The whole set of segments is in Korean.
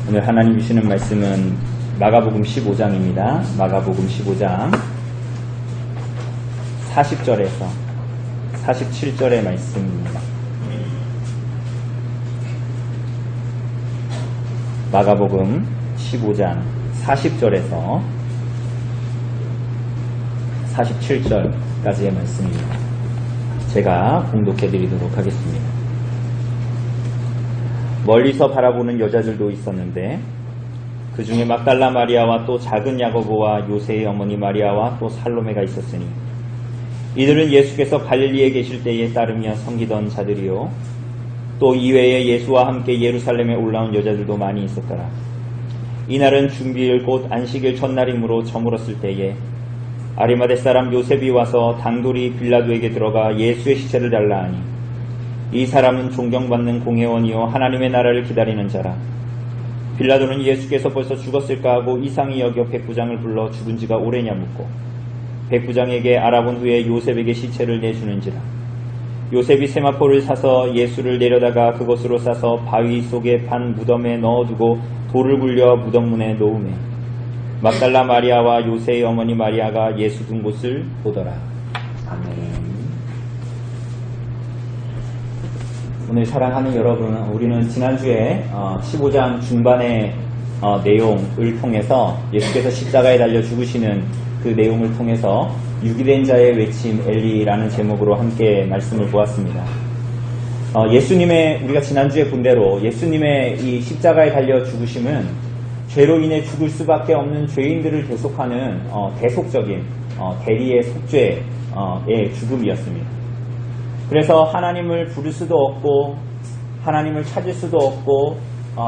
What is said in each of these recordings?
오늘 하나님 주시는 말씀은 마가복음 15장입니다. 마가복음 15장 40절에서 47절의 말씀입니다. 마가복음 15장 40절에서 47절까지의 말씀입니다. 제가 봉독해 드리도록 하겠습니다. 멀리서 바라보는 여자들도 있었는데 그 중에 막달라 마리아와 또 작은 야고보와 요새의 어머니 마리아와 또 살로메가 있었으니 이들은 예수께서 갈릴리에 계실 때에 따르며 섬기던 자들이요 또 이외에 예수와 함께 예루살렘에 올라온 여자들도 많이 있었더라. 이날은 준비일 곧 안식일 첫날이므로 저물었을 때에 아리마대 사람 요셉이 와서 당돌이 빌라도에게 들어가 예수의 시체를 달라 하니 이 사람은 존경받는 공회원이요 하나님의 나라를 기다리는 자라. 빌라도는 예수께서 벌써 죽었을까 하고 이상히 여겨 백부장을 불러 죽은 지가 오래냐 묻고 백부장에게 알아본 후에 요셉에게 시체를 내주는지라. 요셉이 세마포를 사서 예수를 내려다가 그것으로 싸서 바위 속에 반 무덤에 넣어두고 돌을 굴려 무덤문에 놓으매 막달라 마리아와 요새의 어머니 마리아가 예수 둔 곳을 보더라. 아멘. 오늘 사랑하는 여러분, 우리는 지난주에 15장 중반의 내용을 통해서 예수께서 십자가에 달려 죽으시는 그 내용을 통해서 유기된 자의 외침 엘리라는 제목으로 함께 말씀을 보았습니다. 우리가 지난주에 본 대로 예수님의 이 십자가에 달려 죽으심은 죄로 인해 죽을 수밖에 없는 죄인들을 대속하는 대속적인 대리의 속죄의 죽음이었습니다. 그래서 하나님을 부를 수도 없고 하나님을 찾을 수도 없고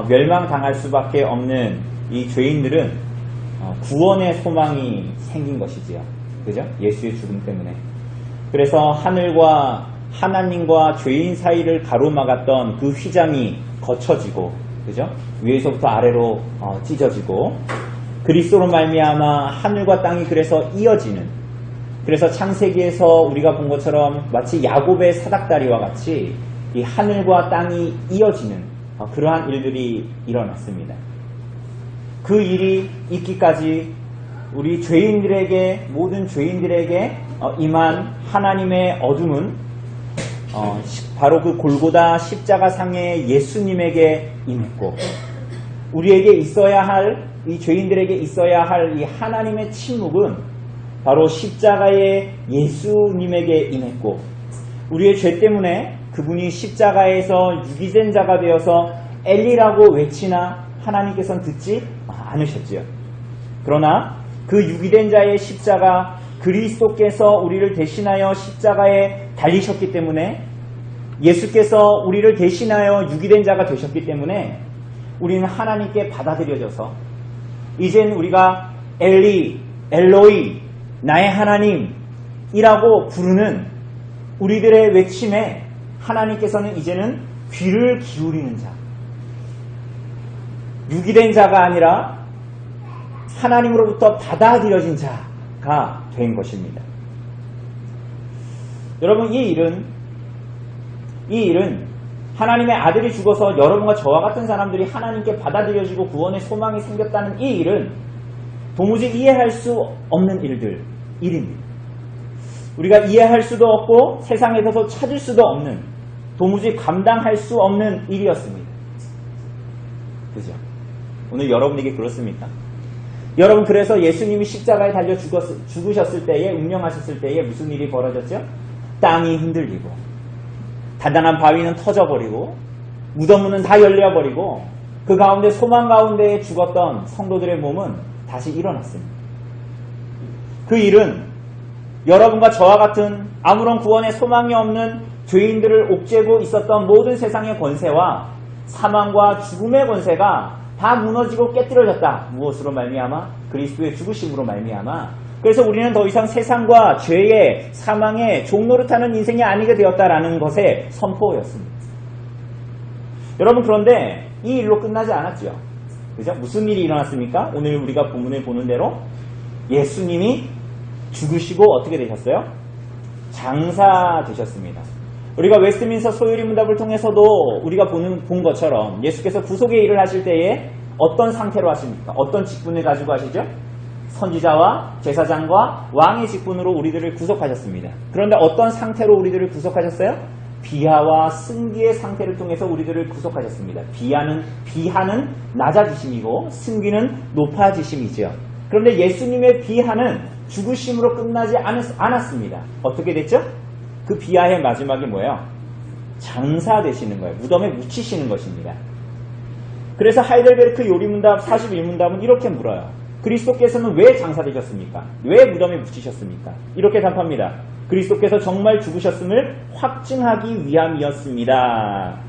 멸망당할 수밖에 없는 이 죄인들은 구원의 소망이 생긴 것이지요. 그죠? 예수의 죽음 때문에. 그래서 하나님과 죄인 사이를 가로막았던 그 휘장이 거쳐지고, 그죠? 위에서부터 아래로 찢어지고, 그리스도로 말미암아 하늘과 땅이 그래서 이어지는. 그래서 창세기에서 우리가 본 것처럼 마치 야곱의 사닥다리와 같이 이 하늘과 땅이 이어지는 그러한 일들이 일어났습니다. 그 일이 있기까지 우리 모든 죄인들에게 임한 하나님의 어둠은 바로 그 골고다 십자가상의 예수님에게 임했고 우리에게 있어야 할, 이 죄인들에게 있어야 할 이 하나님의 침묵은 바로 십자가의 예수님에게 임했고 우리의 죄 때문에 그분이 십자가에서 유기된 자가 되어서 엘리라고 외치나 하나님께서는 듣지 않으셨지요. 그러나 그 유기된 자의 십자가 그리스도께서 우리를 대신하여 십자가에 달리셨기 때문에 예수께서 우리를 대신하여 유기된 자가 되셨기 때문에 우리는 하나님께 받아들여져서 이젠 우리가 엘로이 나의 하나님이라고 부르는 우리들의 외침에 하나님께서는 이제는 귀를 기울이는 자, 유기된 자가 아니라 하나님으로부터 받아들여진 자가 된 것입니다. 여러분, 이 일은 하나님의 아들이 죽어서 여러분과 저와 같은 사람들이 하나님께 받아들여지고 구원의 소망이 생겼다는 이 일은 도무지 이해할 수 없는 일입니다. 우리가 이해할 수도 없고 세상에서도 찾을 수도 없는, 도무지 감당할 수 없는 일이었습니다. 그죠? 오늘 여러분에게 그렇습니까? 여러분, 그래서 예수님이 십자가에 달려 죽으셨을 때에, 운명하셨을 때에 무슨 일이 벌어졌죠? 땅이 흔들리고 단단한 바위는 터져버리고 무덤문은 다 열려버리고 그 가운데 소망 가운데에 죽었던 성도들의 몸은 다시 일어났습니다. 그 일은 여러분과 저와 같은 아무런 구원의 소망이 없는 죄인들을 옥죄고 있었던 모든 세상의 권세와 사망과 죽음의 권세가 다 무너지고 깨뜨려졌다. 무엇으로 말미암아? 그리스도의 죽으심으로 말미암아. 그래서 우리는 더 이상 세상과 죄의 사망의 종노릇하는 인생이 아니게 되었다라는 것의 선포였습니다. 여러분, 그런데 이 일로 끝나지 않았죠. 그죠? 무슨 일이 일어났습니까? 오늘 우리가 본문을 보는 대로 예수님이 죽으시고 어떻게 되셨어요? 장사되셨습니다. 우리가 웨스트민스터 소유리 문답을 통해서도 우리가 본 것처럼 예수께서 구속의 일을 하실 때에 어떤 상태로 하십니까? 어떤 직분을 가지고 하시죠? 선지자와 제사장과 왕의 직분으로 우리들을 구속하셨습니다. 그런데 어떤 상태로 우리들을 구속하셨어요? 비하와 승기의 상태를 통해서 우리들을 구속하셨습니다. 비하는 낮아지심이고 승기는 높아지심이죠. 그런데 예수님의 비하는 죽으심으로 끝나지 않았습니다. 어떻게 됐죠? 그 비하의 마지막이 뭐예요? 장사되시는 거예요. 무덤에 묻히시는 것입니다. 그래서 하이델베르크 요리문답 41문답은 이렇게 물어요. 그리스도께서는 왜 장사되셨습니까? 왜 무덤에 묻히셨습니까? 이렇게 답합니다. 그리스도께서 정말 죽으셨음을 확증하기 위함이었습니다.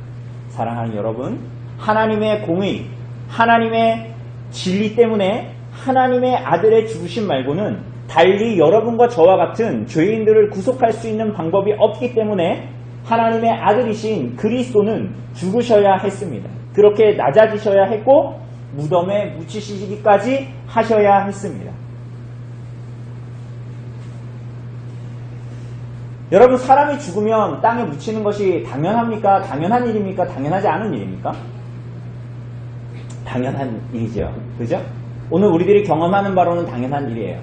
사랑하는 여러분, 하나님의 공의, 하나님의 진리 때문에 하나님의 아들의 죽으심 말고는 달리 여러분과 저와 같은 죄인들을 구속할 수 있는 방법이 없기 때문에 하나님의 아들이신 그리스도는 죽으셔야 했습니다. 그렇게 낮아지셔야 했고 무덤에 묻히시기까지 하셔야 했습니다. 여러분, 사람이 죽으면 땅에 묻히는 것이 당연합니까? 당연한 일입니까? 당연하지 않은 일입니까? 당연한 일이죠. 그죠? 오늘 우리들이 경험하는 바로는 당연한 일이에요.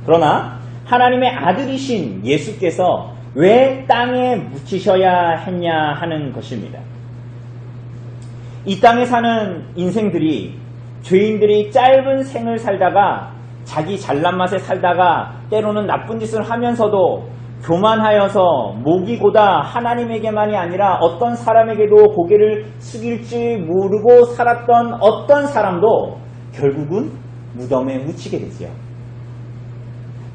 그러나 하나님의 아들이신 예수께서 왜 땅에 묻히셔야 했냐 하는 것입니다. 이 땅에 사는 인생들이, 죄인들이 짧은 생을 살다가 자기 잘난 맛에 살다가 때로는 나쁜 짓을 하면서도 교만하여서 목이 고다 하나님에게만이 아니라 어떤 사람에게도 고개를 숙일 줄 모르고 살았던 어떤 사람도 결국은 무덤에 묻히게 되지요.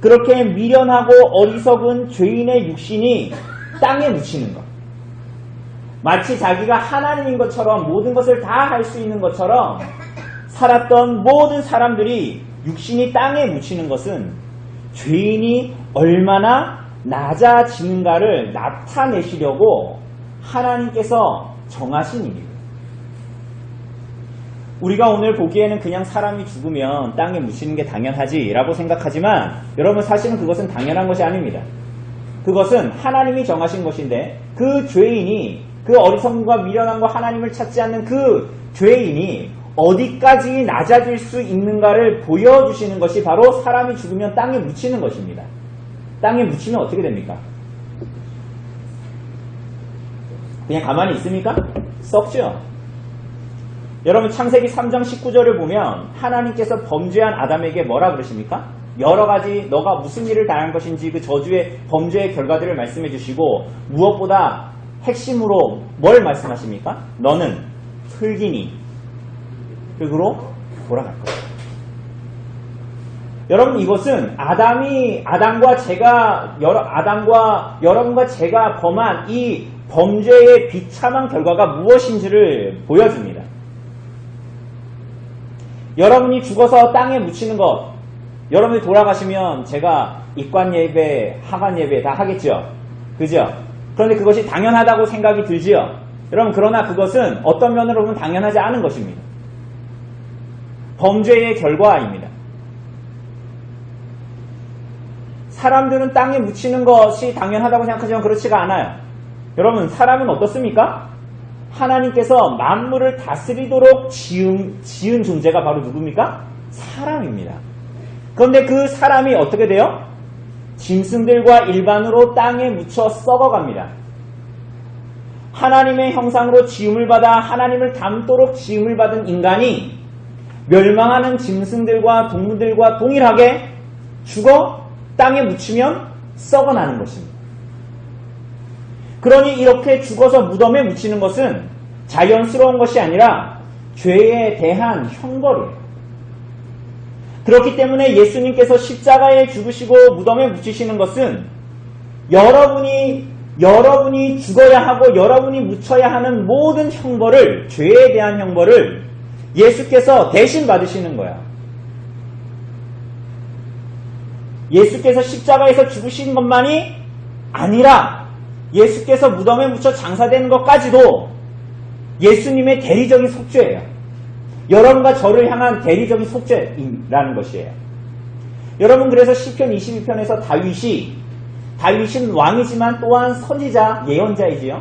그렇게 미련하고 어리석은 죄인의 육신이 땅에 묻히는 것. 마치 자기가 하나님인 것처럼 모든 것을 다 할 수 있는 것처럼 살았던 모든 사람들이 육신이 땅에 묻히는 것은 죄인이 얼마나 낮아지는가를 나타내시려고 하나님께서 정하신 일입니다. 우리가 오늘 보기에는 그냥 사람이 죽으면 땅에 묻히는 게 당연하지 라고 생각하지만 여러분, 사실은 그것은 당연한 것이 아닙니다. 그것은 하나님이 정하신 것인데 그 죄인이, 그 어리석음과 미련함과 하나님을 찾지 않는 그 죄인이 어디까지 낮아질 수 있는가를 보여주시는 것이 바로 사람이 죽으면 땅에 묻히는 것입니다. 땅에 묻히면 어떻게 됩니까? 그냥 가만히 있습니까? 썩죠. 여러분, 창세기 3장 19절을 보면 하나님께서 범죄한 아담에게 뭐라 그러십니까? 여러 가지 너가 무슨 일을 당한 것인지 그 저주의 범죄의 결과들을 말씀해 주시고 무엇보다 핵심으로 뭘 말씀하십니까? 너는 흙이니 흙으로 돌아갈 거다. 여러분, 이것은 아담과 여러분과 제가 범한 이 범죄의 비참한 결과가 무엇인지를 보여줍니다. 여러분이 죽어서 땅에 묻히는 것, 여러분이 돌아가시면 제가 입관 예배, 하관 예배 다 하겠죠. 그죠? 그런데 그것이 당연하다고 생각이 들지요. 여러분, 그러나 그것은 어떤 면으로 보면 당연하지 않은 것입니다. 범죄의 결과입니다. 사람들은 땅에 묻히는 것이 당연하다고 생각하지만 그렇지가 않아요. 여러분, 사람은 어떻습니까? 하나님께서 만물을 다스리도록 지은 존재가 바로 누굽니까? 사람입니다. 그런데 그 사람이 어떻게 돼요? 짐승들과 일반으로 땅에 묻혀 썩어갑니다. 하나님의 형상으로 지음을 받아 하나님을 닮도록 지음을 받은 인간이 멸망하는 짐승들과 동물들과 동일하게 죽어 땅에 묻히면 썩어나는 것입니다. 그러니 이렇게 죽어서 무덤에 묻히는 것은 자연스러운 것이 아니라 죄에 대한 형벌이에요. 그렇기 때문에 예수님께서 십자가에 죽으시고 무덤에 묻히시는 것은 여러분이 죽어야 하고 여러분이 묻혀야 하는 모든 형벌을, 죄에 대한 형벌을 예수께서 대신 받으시는 거야. 예수께서 십자가에서 죽으신 것만이 아니라 예수께서 무덤에 묻혀 장사되는 것까지도 예수님의 대리적인 속죄예요. 여러분과 저를 향한 대리적인 속죄라는 것이에요. 여러분, 그래서 시편 22편에서 다윗은 왕이지만 또한 선지자, 예언자이지요.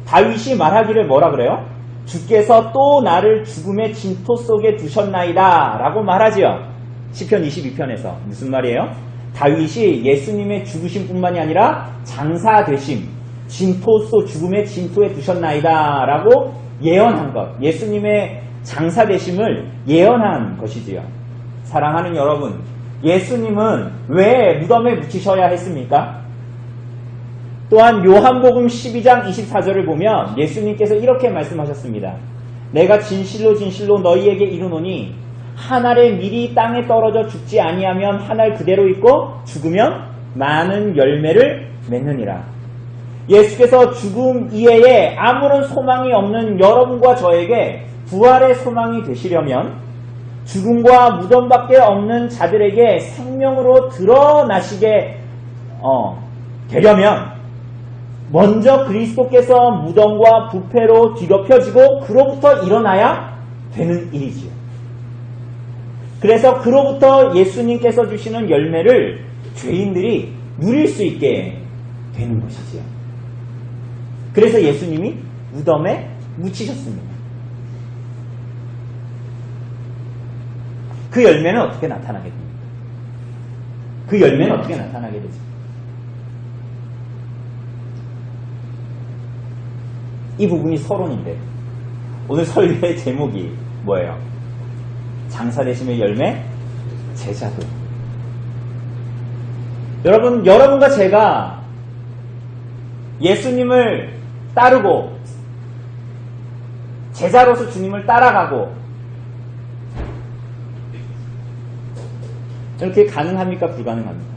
다윗이 말하기를 뭐라 그래요? 주께서 또 나를 죽음의 진토 속에 두셨나이다 라고 말하지요. 시편 22편에서 무슨 말이에요? 다윗이 예수님의 죽으심뿐만이 아니라 장사되심, 죽음의 진토에 두셨나이다 라고 예언한 것, 예수님의 장사되심을 예언한 것이지요. 사랑하는 여러분, 예수님은 왜 무덤에 묻히셔야 했습니까? 또한 요한복음 12장 24절을 보면 예수님께서 이렇게 말씀하셨습니다. 내가 진실로 진실로 너희에게 이르노니 한 알의 밀이 땅에 떨어져 죽지 아니하면 한 알 그대로 있고 죽으면 많은 열매를 맺느니라. 예수께서 죽음 이외에 아무런 소망이 없는 여러분과 저에게 부활의 소망이 되시려면 죽음과 무덤밖에 없는 자들에게 생명으로 드러나시게 되려면 먼저 그리스도께서 무덤과 부패로 뒤덮여지고 그로부터 일어나야 되는 일이지요. 그래서 그로부터 예수님께서 주시는 열매를 죄인들이 누릴 수 있게 되는 것이지요. 그래서 예수님이 무덤에 묻히셨습니다. 그 열매는 어떻게 나타나게 됩니까? 그 열매는 어떻게 나타나게 되죠? 이 부분이 서론인데 오늘 설교의 제목이 뭐예요? 장사되심의 열매, 제자도. 여러분과 제가 예수님을 따르고 제자로서 주님을 따라가고 이렇게 가능합니까? 불가능합니까?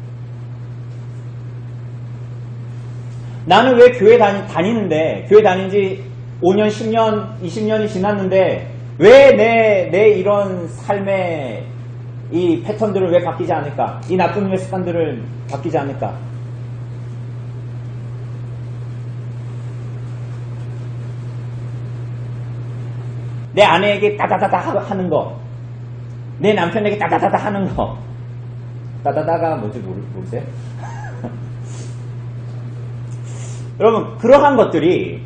나는 왜 교회 다니는데 교회 다닌 지 5년, 10년, 20년이 지났는데 왜 내 이런 삶의 이 패턴들을 왜 바뀌지 않을까? 이 나쁜 류의 습관들을 바뀌지 않을까? 내 아내에게 따다다다 하는 거, 내 남편에게 따다다다 하는 거, 따다다가 뭔지 모르세요? 여러분, 그러한 것들이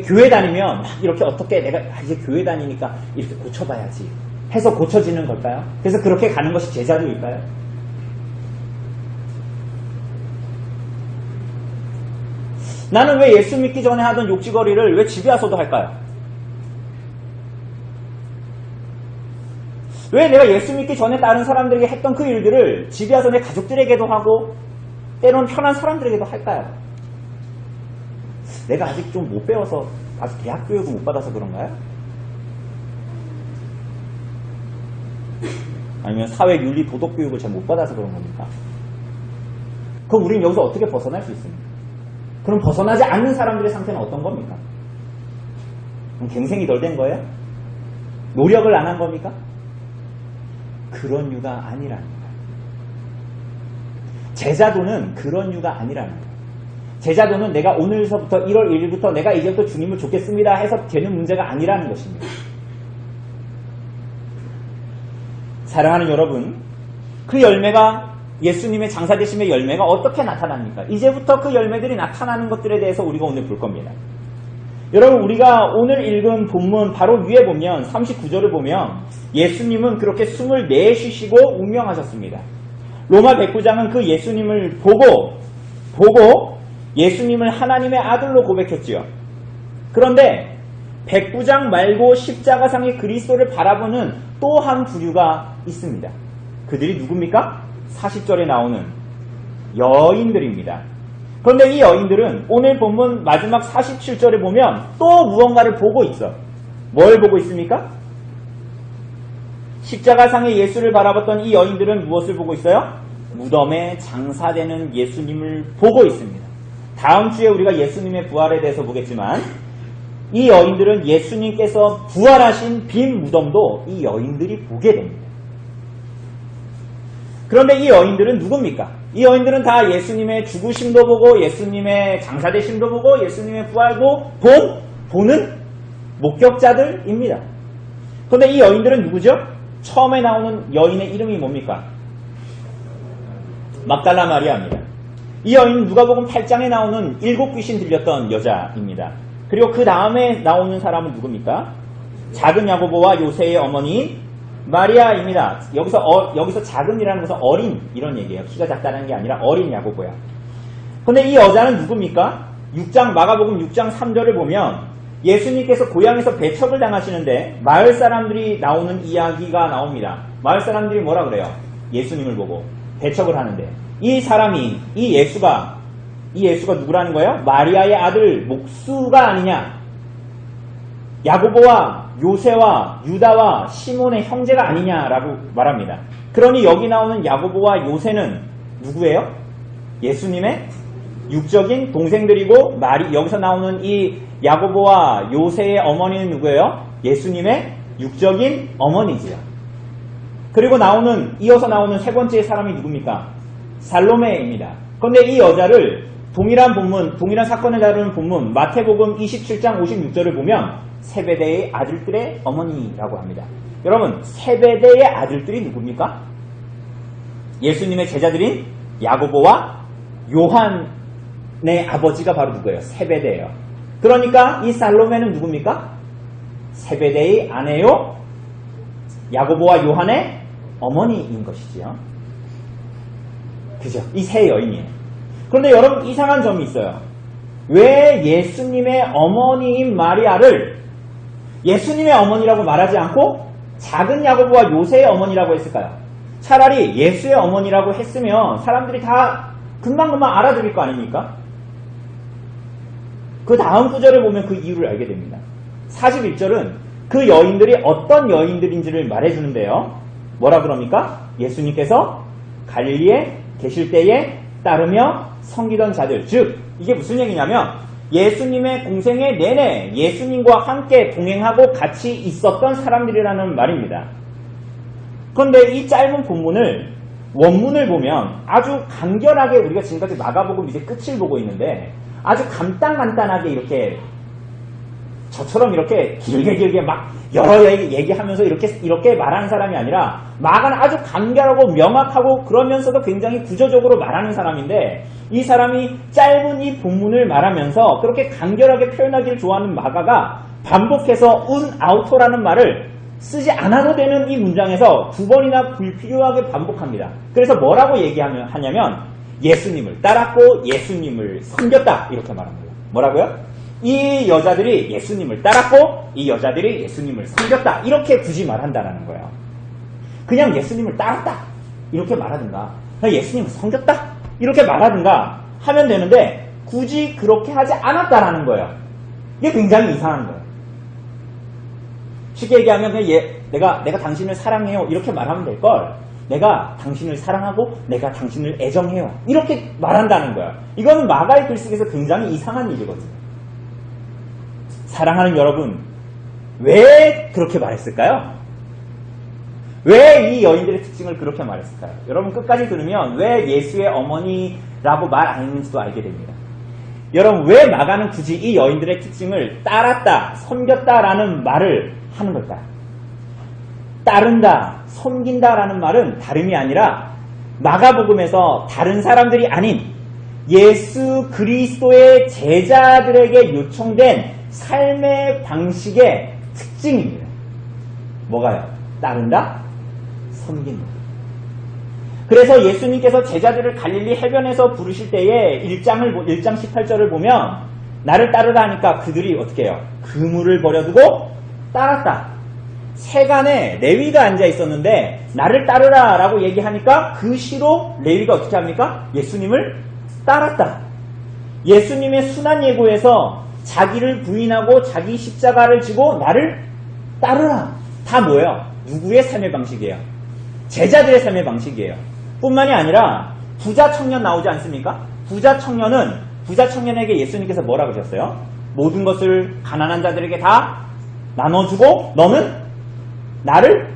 교회 다니면 막 이렇게 어떻게 내가 이제 교회 다니니까 이렇게 고쳐봐야지 해서 고쳐지는 걸까요? 그래서 그렇게 가는 것이 제자도일까요? 나는 왜 예수 믿기 전에 하던 욕지거리를 왜 집에 와서도 할까요? 왜 내가 예수 믿기 전에 다른 사람들에게 했던 그 일들을 집에 와서 내 가족들에게도 하고 때로는 편한 사람들에게도 할까요? 내가 아직 좀 못 배워서 아직 대학 교육을 못 받아서 그런가요? 아니면 사회 윤리 도덕 교육을 잘 못 받아서 그런 겁니까? 그럼 우린 여기서 어떻게 벗어날 수 있습니까? 그럼 벗어나지 않는 사람들의 상태는 어떤 겁니까? 그럼 갱생이 덜 된 거예요? 노력을 안 한 겁니까? 그런 이유가 아니라는 거예요. 제자도는 그런 이유가 아니라는 거예요. 제자도는 내가 오늘서부터 1월 1일부터 내가 이제부터 주님을 좇겠습니다 해서 되는 문제가 아니라는 것입니다. 사랑하는 여러분, 그 열매가 예수님의 장사되심의 열매가 어떻게 나타납니까? 이제부터 그 열매들이 나타나는 것들에 대해서 우리가 오늘 볼 겁니다. 여러분, 우리가 오늘 읽은 본문 바로 위에 보면 39절을 보면 예수님은 그렇게 숨을 내쉬시고 운명하셨습니다. 로마 백부장은 그 예수님을 보고 예수님을 하나님의 아들로 고백했지요. 그런데 백부장 말고 십자가상의 그리스도를 바라보는 또 한 부류가 있습니다. 그들이 누굽니까? 40절에 나오는 여인들입니다. 그런데 이 여인들은 오늘 본문 마지막 47절에 보면 또 무언가를 보고 있어. 뭘 보고 있습니까? 십자가상의 예수를 바라봤던 이 여인들은 무엇을 보고 있어요? 무덤에 장사되는 예수님을 보고 있습니다. 다음 주에 우리가 예수님의 부활에 대해서 보겠지만 이 여인들은 예수님께서 부활하신 빈 무덤도 이 여인들이 보게 됩니다. 그런데 이 여인들은 누굽니까? 이 여인들은 다 예수님의 죽으심도 보고 예수님의 장사되심도 보고 예수님의 부활도 보는 목격자들입니다. 그런데 이 여인들은 누구죠? 처음에 나오는 여인의 이름이 뭡니까? 막달라 마리아입니다. 이 여인은 누가복음 8장에 나오는 7 귀신 들렸던 여자입니다. 그리고 그 다음에 나오는 사람은 누굽니까? 작은 야고보와 요새의 어머니인 마리아입니다. 여기서 작은이라는 것은 어린 이런 얘기예요. 키가 작다는 게 아니라 어린 야고보야. 근데 이 여자는 누굽니까? 마가복음 6장 3절을 보면 예수님께서 고향에서 배척을 당하시는데 마을 사람들이 나오는 이야기가 나옵니다. 마을 사람들이 뭐라 그래요? 예수님을 보고 배척을 하는데 이 예수가 누구라는 거예요? 마리아의 아들 목수가 아니냐? 야고보와 요새와 유다와 시몬의 형제가 아니냐라고 말합니다. 그러니 여기 나오는 야고보와 요새는 누구예요? 예수님의 육적인 동생들이고 여기서 나오는 이 야고보와 요새의 어머니는 누구예요? 예수님의 육적인 어머니지요. 그리고 이어서 나오는 세 번째 사람이 누굽니까? 살로메입니다. 그런데 이 여자를 동일한 사건을 다루는 본문 마태복음 27장 56절을 보면 세베대의 아들들의 어머니라고 합니다. 여러분, 세베대의 아들들이 누굽니까? 예수님의 제자들인 야고보와 요한의 아버지가 바로 누구예요? 세베대예요. 그러니까 이 살로메는 누굽니까? 세베대의 아내요, 야고보와 요한의 어머니인 것이지요. 그죠? 이 세 여인이에요. 그런데 여러분, 이상한 점이 있어요. 왜 예수님의 어머니인 마리아를 예수님의 어머니라고 말하지 않고 작은 야고보와 요새의 어머니라고 했을까요? 차라리 예수의 어머니라고 했으면 사람들이 다 금방금방 알아들을 거 아닙니까? 그 다음 구절을 보면 그 이유를 알게 됩니다. 41절은 그 여인들이 어떤 여인들인지를 말해주는데요. 뭐라 그럽니까? 예수님께서 갈릴리에 계실 때에 따르며 섬기던 자들, 즉 이게 무슨 얘기냐면 예수님의 공생애 내내 예수님과 함께 동행하고 같이 있었던 사람들이라는 말입니다. 그런데 이 짧은 원문을 보면 아주 간결하게 우리가 지금까지 마가복음 이제 끝을 보고 있는데 아주 간단하게 이렇게 저처럼 이렇게 길게 막 여러 얘기하면서 이렇게 말하는 사람이 아니라 마가는 아주 간결하고 명확하고 그러면서도 굉장히 구조적으로 말하는 사람인데 이 사람이 짧은 이 본문을 말하면서 그렇게 간결하게 표현하기를 좋아하는 마가가 반복해서 아우토라는 말을 쓰지 않아도 되는 이 문장에서 2번이나 불필요하게 반복합니다. 그래서 뭐라고 하냐면 예수님을 따랐고 예수님을 섬겼다 이렇게 말합니다. 뭐라고요? 이 여자들이 예수님을 따랐고 이 여자들이 예수님을 섬겼다 이렇게 굳이 말한다는 거예요. 그냥 예수님을 따랐다 이렇게 말하든가 그냥 예수님을 섬겼다 이렇게 말하든가 하면 되는데 굳이 그렇게 하지 않았다라는 거예요. 이게 굉장히 이상한 거예요. 쉽게 얘기하면 그냥 내가 당신을 사랑해요 이렇게 말하면 될 걸 내가 당신을 사랑하고 내가 당신을 애정해요 이렇게 말한다는 거예요. 이거는 마가의 글쓰기에서 굉장히 이상한 일이거든요. 사랑하는 여러분, 왜 그렇게 말했을까요? 왜 이 여인들의 특징을 그렇게 말했을까요? 여러분 끝까지 들으면 왜 예수의 어머니라고 말 안 했는지도 알게 됩니다. 여러분 왜 마가는 굳이 이 여인들의 특징을 따랐다, 섬겼다라는 말을 하는 걸까요? 따른다, 섬긴다라는 말은 다름이 아니라 마가복음에서 다른 사람들이 아닌 예수 그리스도의 제자들에게 요청된 삶의 방식의 특징입니다. 뭐가요? 따른다? 섬긴다. 그래서 예수님께서 제자들을 갈릴리 해변에서 부르실 때에 1장 18절을 보면 나를 따르라 하니까 그들이 어떻게 해요? 그물을 버려두고 따랐다. 세간에 레위가 앉아 있었는데 나를 따르라 라고 얘기하니까 그 시로 레위가 어떻게 합니까? 예수님을 따랐다. 예수님의 순환 예고에서 자기를 부인하고 자기 십자가를 지고 나를 따르라. 다 뭐예요? 누구의 삶의 방식이에요? 제자들의 삶의 방식이에요. 뿐만이 아니라 부자 청년 나오지 않습니까? 부자 청년에게 예수님께서 뭐라고 하셨어요? 모든 것을 가난한 자들에게 다 나눠주고 너는 나를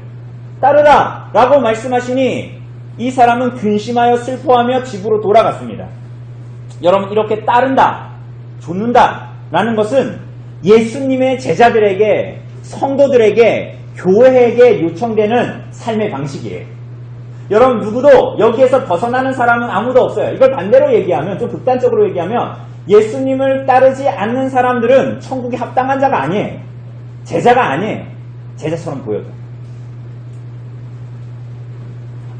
따르라 라고 말씀하시니 이 사람은 근심하여 슬퍼하며 집으로 돌아갔습니다. 여러분 이렇게 따른다, 좇는다 라는 것은 예수님의 제자들에게, 성도들에게, 교회에게 요청되는 삶의 방식이에요. 여러분 누구도 여기에서 벗어나는 사람은 아무도 없어요. 이걸 반대로 얘기하면, 좀 극단적으로 얘기하면 예수님을 따르지 않는 사람들은 천국에 합당한 자가 아니에요. 제자가 아니에요. 제자처럼 보여도.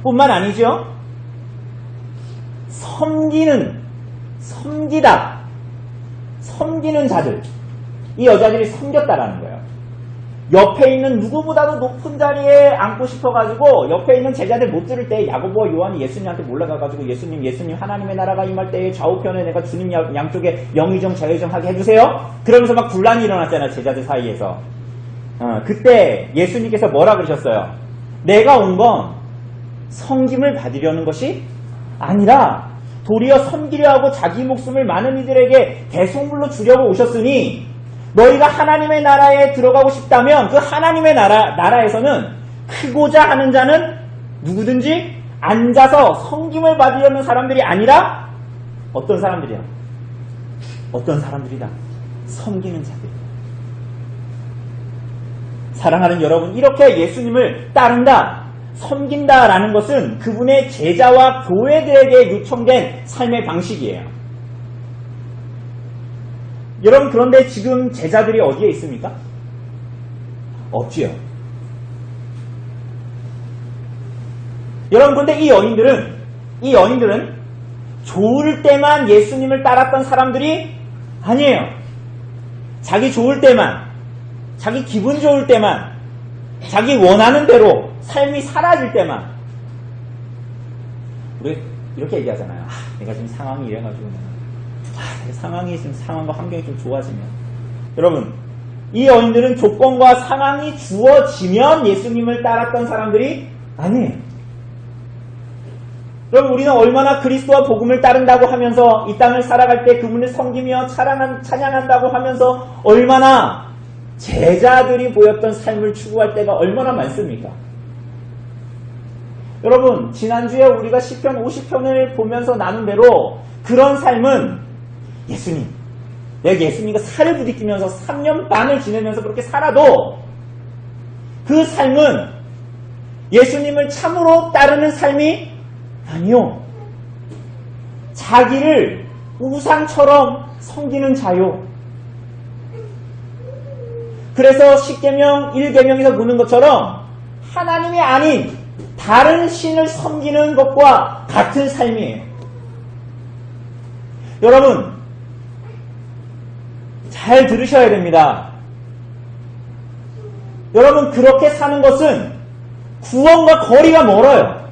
뿐만 아니죠. 섬기는 자들. 이 여자들이 섬겼다라는 거예요. 옆에 있는 누구보다도 높은 자리에 앉고 싶어가지고 옆에 있는 제자들 못 들을 때 야고보와 요한이 예수님한테 몰려가가지고 예수님 하나님의 나라가 임할 때에 좌우편에 내가 주님 양쪽에 영의정 자의정하게 해주세요. 그러면서 막 분란이 일어났잖아요. 제자들 사이에서. 그때 예수님께서 뭐라 그러셨어요? 내가 온 건 섬김을 받으려는 것이 아니라 도리어 섬기려 하고 자기 목숨을 많은 이들에게 대속물로 주려고 오셨으니 너희가 하나님의 나라에 들어가고 싶다면 그 하나님의 나라에서는 크고자 하는 자는 누구든지 앉아서 섬김을 받으려는 사람들이 아니라 어떤 사람들이야? 어떤 사람들이다? 섬기는 자들. 사랑하는 여러분, 이렇게 예수님을 따른다, 섬긴다라는 것은 그분의 제자와 교회들에게 요청된 삶의 방식이에요. 여러분, 그런데 지금 제자들이 어디에 있습니까? 없지요. 여러분, 그런데 이 여인들은 좋을 때만 예수님을 따랐던 사람들이 아니에요. 자기 좋을 때만, 자기 기분 좋을 때만, 자기 원하는 대로 삶이 사라질 때만. 우리 이렇게 얘기하잖아요. 내가 지금 상황이 이래가지고 상황과 환경이 좀 좋아지면. 여러분, 이 여인들은 조건과 상황이 주어지면 예수님을 따랐던 사람들이 아니에요. 여러분, 우리는 얼마나 그리스도와 복음을 따른다고 하면서 이 땅을 살아갈 때 그분을 섬기며 찬양한다고 하면서 얼마나 제자들이 보였던 삶을 추구할 때가 얼마나 많습니까? 여러분, 지난주에 우리가 시편 50편을 보면서 나눈 대로 그런 삶은 예수님, 내가 예수님과 살을 부딪히면서 3년 반을 지내면서 그렇게 살아도 그 삶은 예수님을 참으로 따르는 삶이 아니요. 자기를 우상처럼 섬기는 자요. 그래서 10계명, 1계명에서 보는 것처럼 하나님이 아닌 다른 신을 섬기는 것과 같은 삶이에요. 여러분, 잘 들으셔야 됩니다. 여러분, 그렇게 사는 것은 구원과 거리가 멀어요.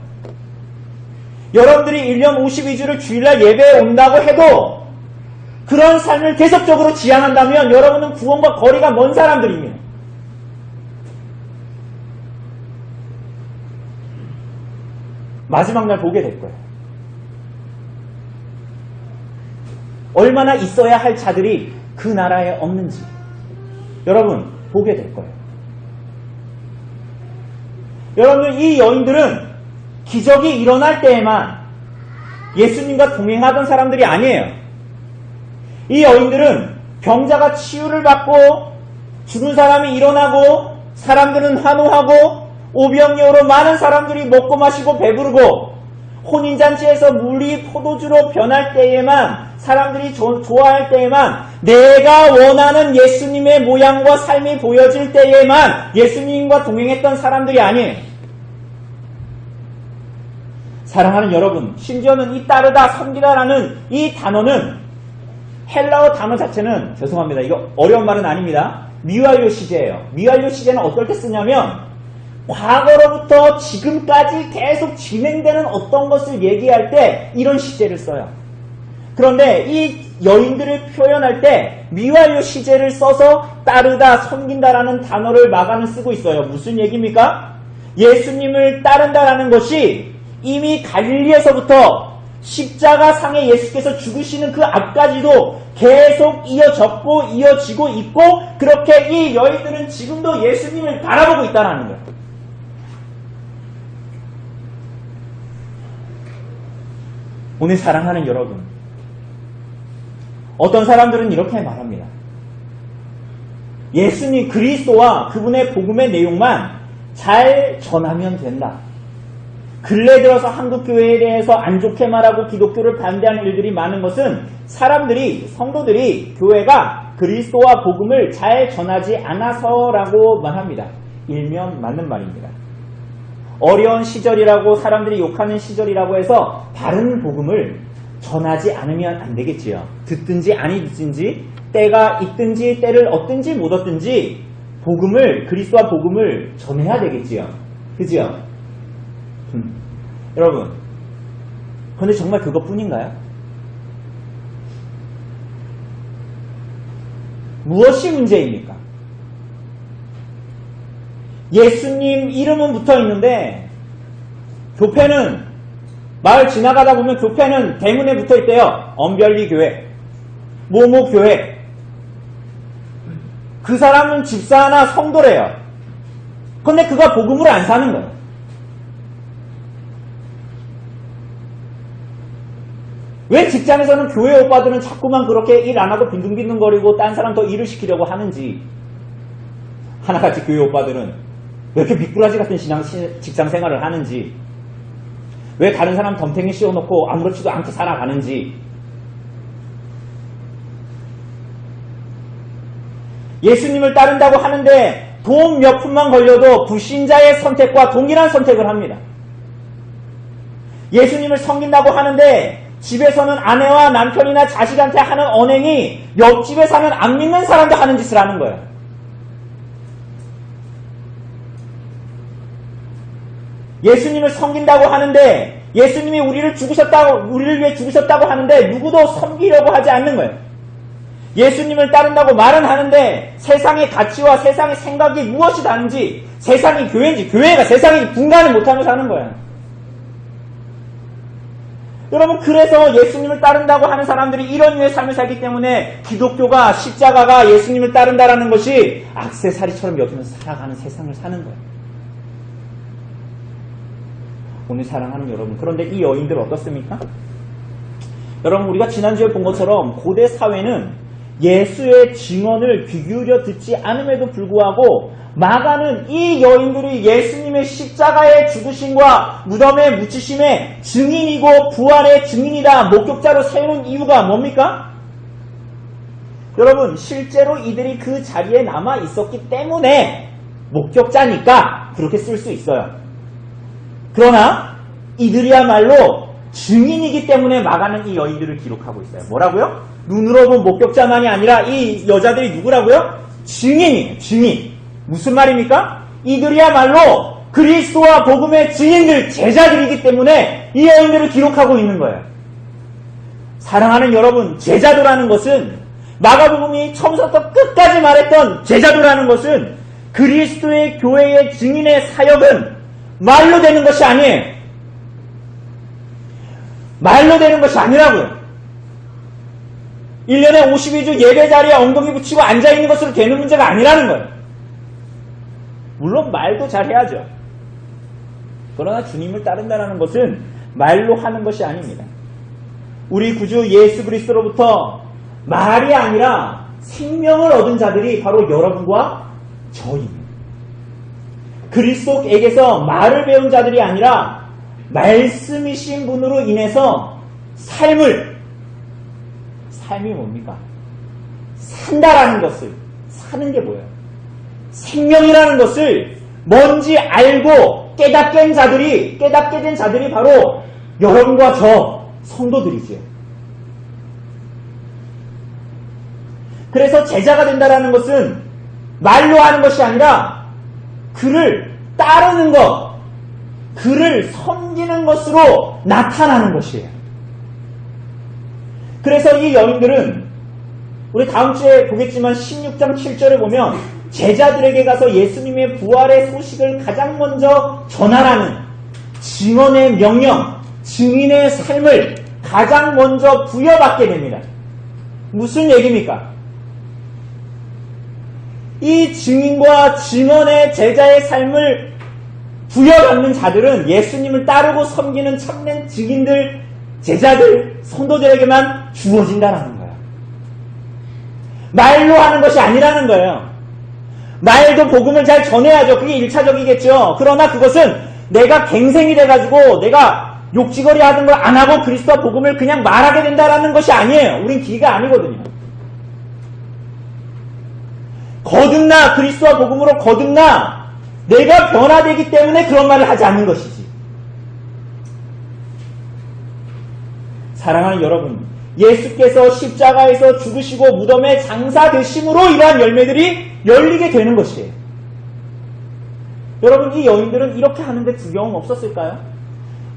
여러분들이 1년 52주를 주일날 예배에 온다고 해도 그런 삶을 계속적으로 지향한다면 여러분은 구원과 거리가 먼 사람들입니다. 마지막 날 보게 될 거예요. 얼마나 있어야 할 자들이 그 나라에 없는지 여러분 보게 될 거예요. 여러분, 이 여인들은 기적이 일어날 때에만 예수님과 동행하던 사람들이 아니에요. 이 여인들은 병자가 치유를 받고 죽은 사람이 일어나고 사람들은 환호하고 오병이어로 많은 사람들이 먹고 마시고 배부르고 혼인잔치에서 물이 포도주로 변할 때에만 사람들이 좋아할 때에만 내가 원하는 예수님의 모양과 삶이 보여질 때에만 예수님과 동행했던 사람들이 아니에요. 사랑하는 여러분, 심지어는 이 따르다, 섬기다라는 이 단어는 헬라어 단어 자체는 죄송합니다. 이거 어려운 말은 아닙니다. 미완료 시제예요. 미완료 시제는 어떨 때 쓰냐면 과거로부터 지금까지 계속 진행되는 어떤 것을 얘기할 때 이런 시제를 써요. 그런데 이 여인들을 표현할 때 미완료 시제를 써서 따르다, 섬긴다라는 단어를 마가는 쓰고 있어요. 무슨 얘기입니까? 예수님을 따른다라는 것이 이미 갈릴리에서부터 십자가상에 예수께서 죽으시는 그 앞까지도 계속 이어졌고 이어지고 있고 그렇게 이 여인들은 지금도 예수님을 바라보고 있다는 거예요. 오늘 사랑하는 여러분, 어떤 사람들은 이렇게 말합니다. 예수님 그리스도와 그분의 복음의 내용만 잘 전하면 된다. 근래 들어서 한국 교회에 대해서 안 좋게 말하고 기독교를 반대하는 일들이 많은 것은 사람들이, 성도들이 교회가 그리스도와 복음을 잘 전하지 않아서라고 말합니다. 일면 맞는 말입니다. 어려운 시절이라고 사람들이 욕하는 시절이라고 해서 바른 복음을 전하지 않으면 안 되겠지요. 듣든지 아니 듣든지 때가 있든지 때를 얻든지 못 얻든지 복음을, 그리스도와 복음을 전해야 되겠지요. 그지요? 여러분, 그런데 정말 그것뿐인가요? 무엇이 문제입니까? 예수님 이름은 붙어 있는데 교회는 마을 지나가다 보면 교회는 대문에 붙어 있대요. 엄별리 교회, 모모 교회. 그 사람은 집사나 성도래요. 그런데 그가 복음을 안 사는 거예요. 왜 직장에서는 교회 오빠들은 자꾸만 그렇게 일 안 하고 빈둥빈둥거리고 딴 사람 더 일을 시키려고 하는지, 하나같이 교회 오빠들은 왜 이렇게 미꾸라지 같은 직장 생활을 하는지, 왜 다른 사람 덤탱이 씌워놓고 아무렇지도 않게 살아가는지. 예수님을 따른다고 하는데 돈 몇 푼만 걸려도 불신자의 선택과 동일한 선택을 합니다. 예수님을 섬긴다고 하는데 집에서는 아내와 남편이나 자식한테 하는 언행이 옆집에 사는 안 믿는 사람도 하는 짓을 하는 거예요. 예수님을 섬긴다고 하는데, 예수님이 우리를 위해 죽으셨다고 하는데 누구도 섬기려고 하지 않는 거예요. 예수님을 따른다고 말은 하는데 세상의 가치와 세상의 생각이 무엇이 다른지, 세상이 교회인지 교회가 세상인지 분간을 못하며 사는 거예요. 여러분, 그래서 예수님을 따른다고 하는 사람들이 이런 류의 삶을 살기 때문에 기독교가, 십자가가 예수님을 따른다라는 것이 액세서리처럼 여기면서 살아가는 세상을 사는 거예요. 오늘 사랑하는 여러분, 그런데 이 여인들 어떻습니까? 여러분, 우리가 지난주에 본 것처럼 고대 사회는 예수의 증언을 귀 기울여 듣지 않음에도 불구하고 마가는 이 여인들이 예수님의 십자가의 죽으심과 무덤의 묻히심의 증인이고 부활의 증인이다, 목격자로 세우는 이유가 뭡니까? 여러분, 실제로 이들이 그 자리에 남아 있었기 때문에 목격자니까 그렇게 쓸 수 있어요. 그러나 이들이야말로 증인이기 때문에 마가는 이 여인들을 기록하고 있어요. 뭐라고요? 눈으로 본 목격자만이 아니라 이 여자들이 누구라고요? 증인이에요. 증인. 무슨 말입니까? 이들이야말로 그리스도와 복음의 증인들, 제자들이기 때문에 이 여인들을 기록하고 있는 거예요. 사랑하는 여러분, 제자도라는 것은, 마가복음이 처음부터 끝까지 말했던 제자도라는 것은 그리스도의 교회의 증인의 사역은 말로 되는 것이 아니에요. 말로 되는 것이 아니라고요. 1년에 52주 예배 자리에 엉덩이 붙이고 앉아있는 것으로 되는 문제가 아니라는 거예요. 물론 말도 잘해야죠. 그러나 주님을 따른다는 것은 말로 하는 것이 아닙니다. 우리 구주 예수 그리스도로부터 말이 아니라 생명을 얻은 자들이 바로 여러분과 저입니다. 그리스도에게서 말을 배운 자들이 아니라 말씀이신 분으로 인해서 삶이 뭡니까? 산다라는 것을, 사는 게 뭐예요? 생명이라는 것을 뭔지 알고 깨닫게 된 자들이 바로 여러분과 저 성도들이지요. 그래서 제자가 된다라는 것은 말로 하는 것이 아니라 그를 따르는 것, 그를 섬기는 것으로 나타나는 것이에요. 그래서 이 여인들은 우리 다음 주에 보겠지만 16장 7절에 보면 제자들에게 가서 예수님의 부활의 소식을 가장 먼저 전하라는 증언의 명령, 증인의 삶을 가장 먼저 부여받게 됩니다. 무슨 얘기입니까? 이 증인과 증언의 제자의 삶을 부여받는 자들은 예수님을 따르고 섬기는 참된 증인들, 제자들, 성도들에게만 주어진다는 거예요. 말로 하는 것이 아니라는 거예요. 말도 복음을 잘 전해야죠. 그게 1차적이겠죠. 그러나 그것은 내가 갱생이 돼가지고 내가 욕지거리 하던 걸 안 하고 그리스도와 복음을 그냥 말하게 된다라는 것이 아니에요. 우린 기가 아니거든요. 거듭나, 그리스도와 복음으로 거듭나, 내가 변화되기 때문에 그런 말을 하지 않는 것이지. 사랑하는 여러분, 예수께서 십자가에서 죽으시고 무덤에 장사되심으로 이러한 열매들이 열리게 되는 것이에요. 여러분, 이 여인들은 이렇게 하는데 두려움 없었을까요?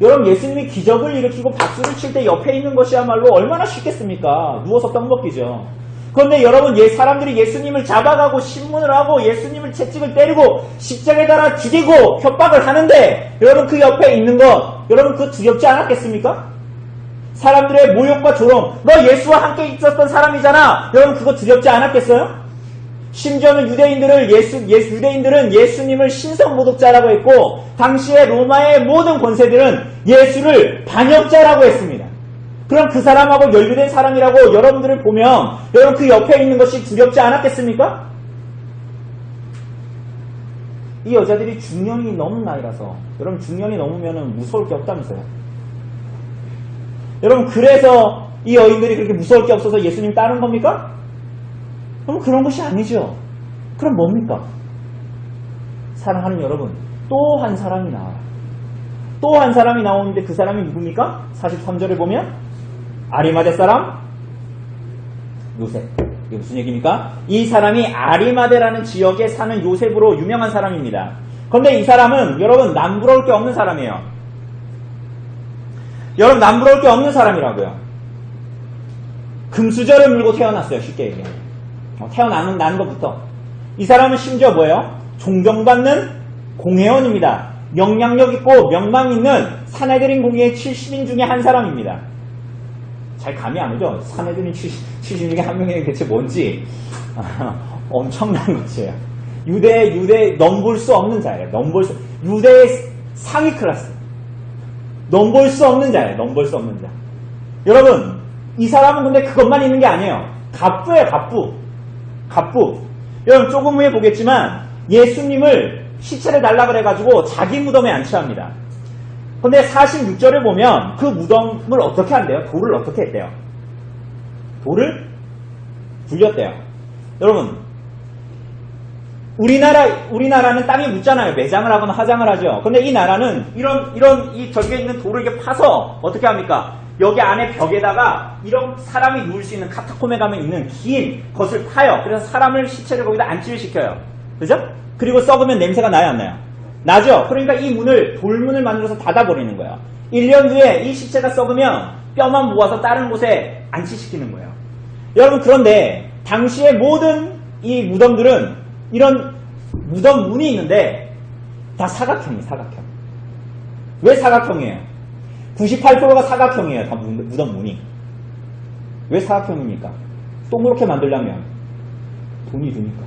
여러분, 예수님이 기적을 일으키고 박수를 칠 때 옆에 있는 것이야말로 얼마나 쉽겠습니까? 누워서 떡 먹기죠. 그런데 여러분, 사람들이 예수님을 잡아가고 신문을 하고 예수님을 채찍을 때리고 십자가에 달아 죽이고 협박을 하는데 여러분, 그 옆에 있는 것, 여러분, 그거 두렵지 않았겠습니까? 사람들의 모욕과 조롱, 너 예수와 함께 있었던 사람이잖아. 여러분, 그거 두렵지 않았겠어요? 심지어는 유대인들은 예수님을 신성모독자라고 했고, 당시에 로마의 모든 권세들은 예수를 반역자라고 했습니다. 그럼 그 사람하고 연루된 사람이라고 여러분들을 보면, 여러분 그 옆에 있는 것이 두렵지 않았겠습니까? 이 여자들이 중년이 넘은 나이라서, 여러분 중년이 넘으면 무서울 게 없다면서요. 여러분, 그래서 이 여인들이 그렇게 무서울 게 없어서 예수님 따른 겁니까? 그럼 그런 것이 아니죠. 그럼 뭡니까? 사랑하는 여러분, 또 한 사람이 나와요. 또 한 사람이 나오는데 그 사람이 누굽니까? 43절에 보면 아리마대 사람 요셉. 이게 무슨 얘기입니까? 이 사람이 아리마대라는 지역에 사는 요셉으로 유명한 사람입니다. 그런데 이 사람은 여러분 남부러울 게 없는 사람이에요. 여러분, 남부러울 게 없는 사람이라고요. 금수저를 물고 태어났어요. 쉽게 얘기하면. 태어나는 것부터. 이 사람은 심지어 뭐예요? 존경받는 공회원입니다. 영향력 있고 명망 있는 사내들인 공회의 70인 중에 한 사람입니다. 잘 감이 안 오죠? 사내들인 70인 중에 한 명이 대체 뭔지. 엄청난 것이에요. 유대 넘볼 수 없는 자예요. 유대의 상위 클래스. 넘볼 수 없는 자예요. 넘볼 수 없는 자. 여러분, 이 사람은 근데 그것만 있는 게 아니에요. 갑부예요. 갑부. 여러분, 조금 후에 보겠지만 예수님을 시체를 달라 그래가지고 자기 무덤에 안치합니다. 근데 46절을 보면 그 무덤을 어떻게 한대요? 돌을 어떻게 했대요? 돌을 굴렸대요. 여러분, 우리나라는 땅이 묻잖아요. 매장을 하거나 화장을 하죠. 근데 이 나라는 저기에 있는 돌을 이렇게 파서 어떻게 합니까? 여기 안에 벽에다가 이런 사람이 누울 수 있는 카타콤에 가면 있는 긴 것을 파요. 그래서 시체를 거기다 안치를 시켜요. 그죠? 그리고 썩으면 냄새가 나요, 안 나요? 나죠? 그러니까 이 돌문을 만들어서 닫아버리는 거예요. 1년 뒤에 이 시체가 썩으면 뼈만 모아서 다른 곳에 안치시키는 거예요. 여러분, 그런데 당시의 모든 이 무덤들은 이런 무덤 문이 있는데 다 사각형이에요. 사각형. 왜 사각형이에요? 98%가 사각형이에요. 다 무덤 문이. 왜 사각형입니까? 동그랗게 만들려면 돈이 드니까.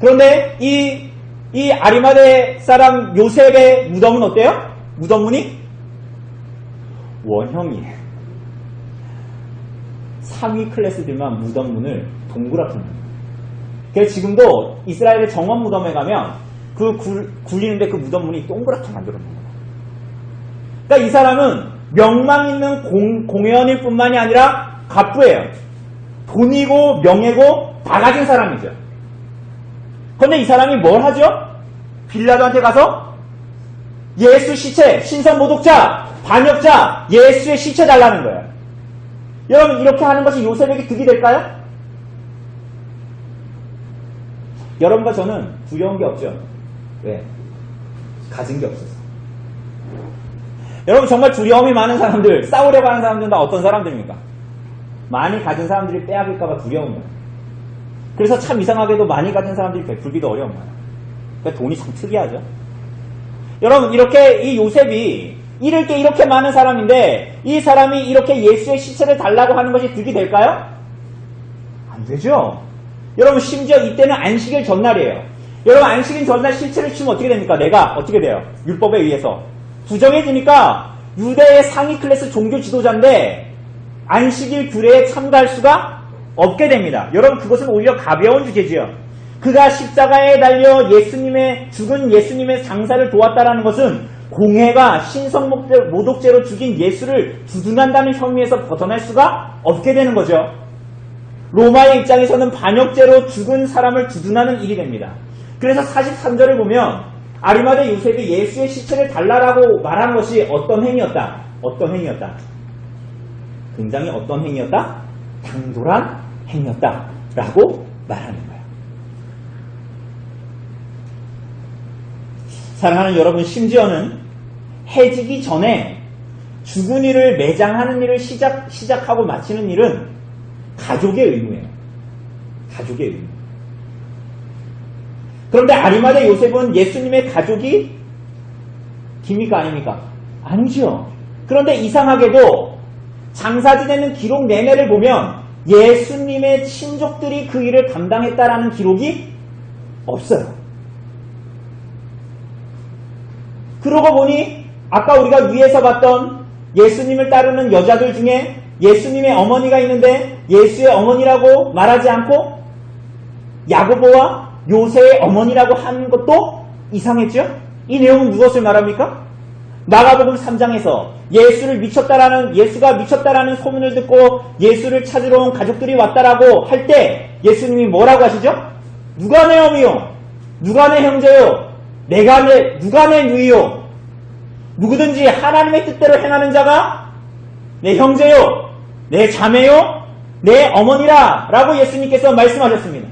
그런데 이 아리마대 사람 요셉의 무덤은 어때요? 무덤 문이 원형이에요. 상위 클래스들만 무덤 문을 동그랗게 만들어요. 그래서 지금도 이스라엘의 정원 무덤에 가면 굴리는데 그 무덤 문이 동그랗게 만들어 놓은 거예요. 그러니까 이 사람은 명망 있는 공회원일 뿐만이 아니라 갑부예요. 돈이고 명예고 다 가진 사람이죠. 그런데 이 사람이 뭘 하죠? 빌라도한테 가서 예수 시체, 신성모독자, 반역자, 예수의 시체 달라는 거예요. 여러분, 이렇게 하는 것이 요셉에게 득이 될까요? 여러분과 저는 두려운 게 없죠. 왜? 가진 게 없어서. 여러분, 정말 두려움이 많은 사람들, 싸우려고 하는 사람들은 다 어떤 사람들입니까? 많이 가진 사람들이 빼앗길까봐 두려운 거예요. 그래서 참 이상하게도 많이 가진 사람들이 베풀기도 어려운 거예요. 그러니까 돈이 참 특이하죠. 여러분, 이렇게 이 요셉이 잃을 게 이렇게 많은 사람인데 이 사람이 이렇게 예수의 시체를 달라고 하는 것이 득이 될까요? 안 되죠. 여러분, 심지어 이때는 안식일 전날이에요. 여러분, 안식일 전날 시체를 치면 어떻게 됩니까? 내가 어떻게 돼요? 율법에 의해서 부정해지니까 유대의 상위 클래스 종교 지도자인데 안식일 규례에 참가할 수가 없게 됩니다. 여러분, 그것은 오히려 가벼운 주제지요. 그가 십자가에 달려 죽은 예수님의 장사를 도왔다라는 것은 공회가 신성모독죄로 죽인 예수를 두둔한다는 혐의에서 벗어날 수가 없게 되는 거죠. 로마의 입장에서는 반역죄로 죽은 사람을 두둔하는 일이 됩니다. 그래서 43절을 보면 아리마대 요셉이 예수의 시체를 달라라고 말한 것이 어떤 행위였다? 어떤 행위였다? 굉장히 어떤 행위였다? 당돌한 행위였다 라고 말하는 거예요. 사랑하는 여러분, 심지어는 해지기 전에 죽은 이를 매장하는 일을 시작하고 마치는 일은 가족의 의무예요. 가족의 의무. 그런데 아리마대 요셉은 예수님의 가족이 깁니까 아닙니까? 아니죠. 그런데 이상하게도 장사 지내는 기록 내내를 보면 예수님의 친족들이 그 일을 감당했다라는 기록이 없어요. 그러고 보니 아까 우리가 위에서 봤던 예수님을 따르는 여자들 중에 예수님의 어머니가 있는데 예수의 어머니라고 말하지 않고 야고보와 요새의 어머니라고 하는 것도 이상했죠? 이 내용은 무엇을 말합니까? 마가복음 3장에서 예수가 미쳤다라는 소문을 듣고 예수를 찾으러 온 가족들이 왔다라고 할 때 예수님이 뭐라고 하시죠? 누가 내 어미요? 누가 내 형제요? 누가 내 누이요? 누구든지 하나님의 뜻대로 행하는 자가 내 형제요, 내 자매요, 내 어머니라 라고 예수님께서 말씀하셨습니다.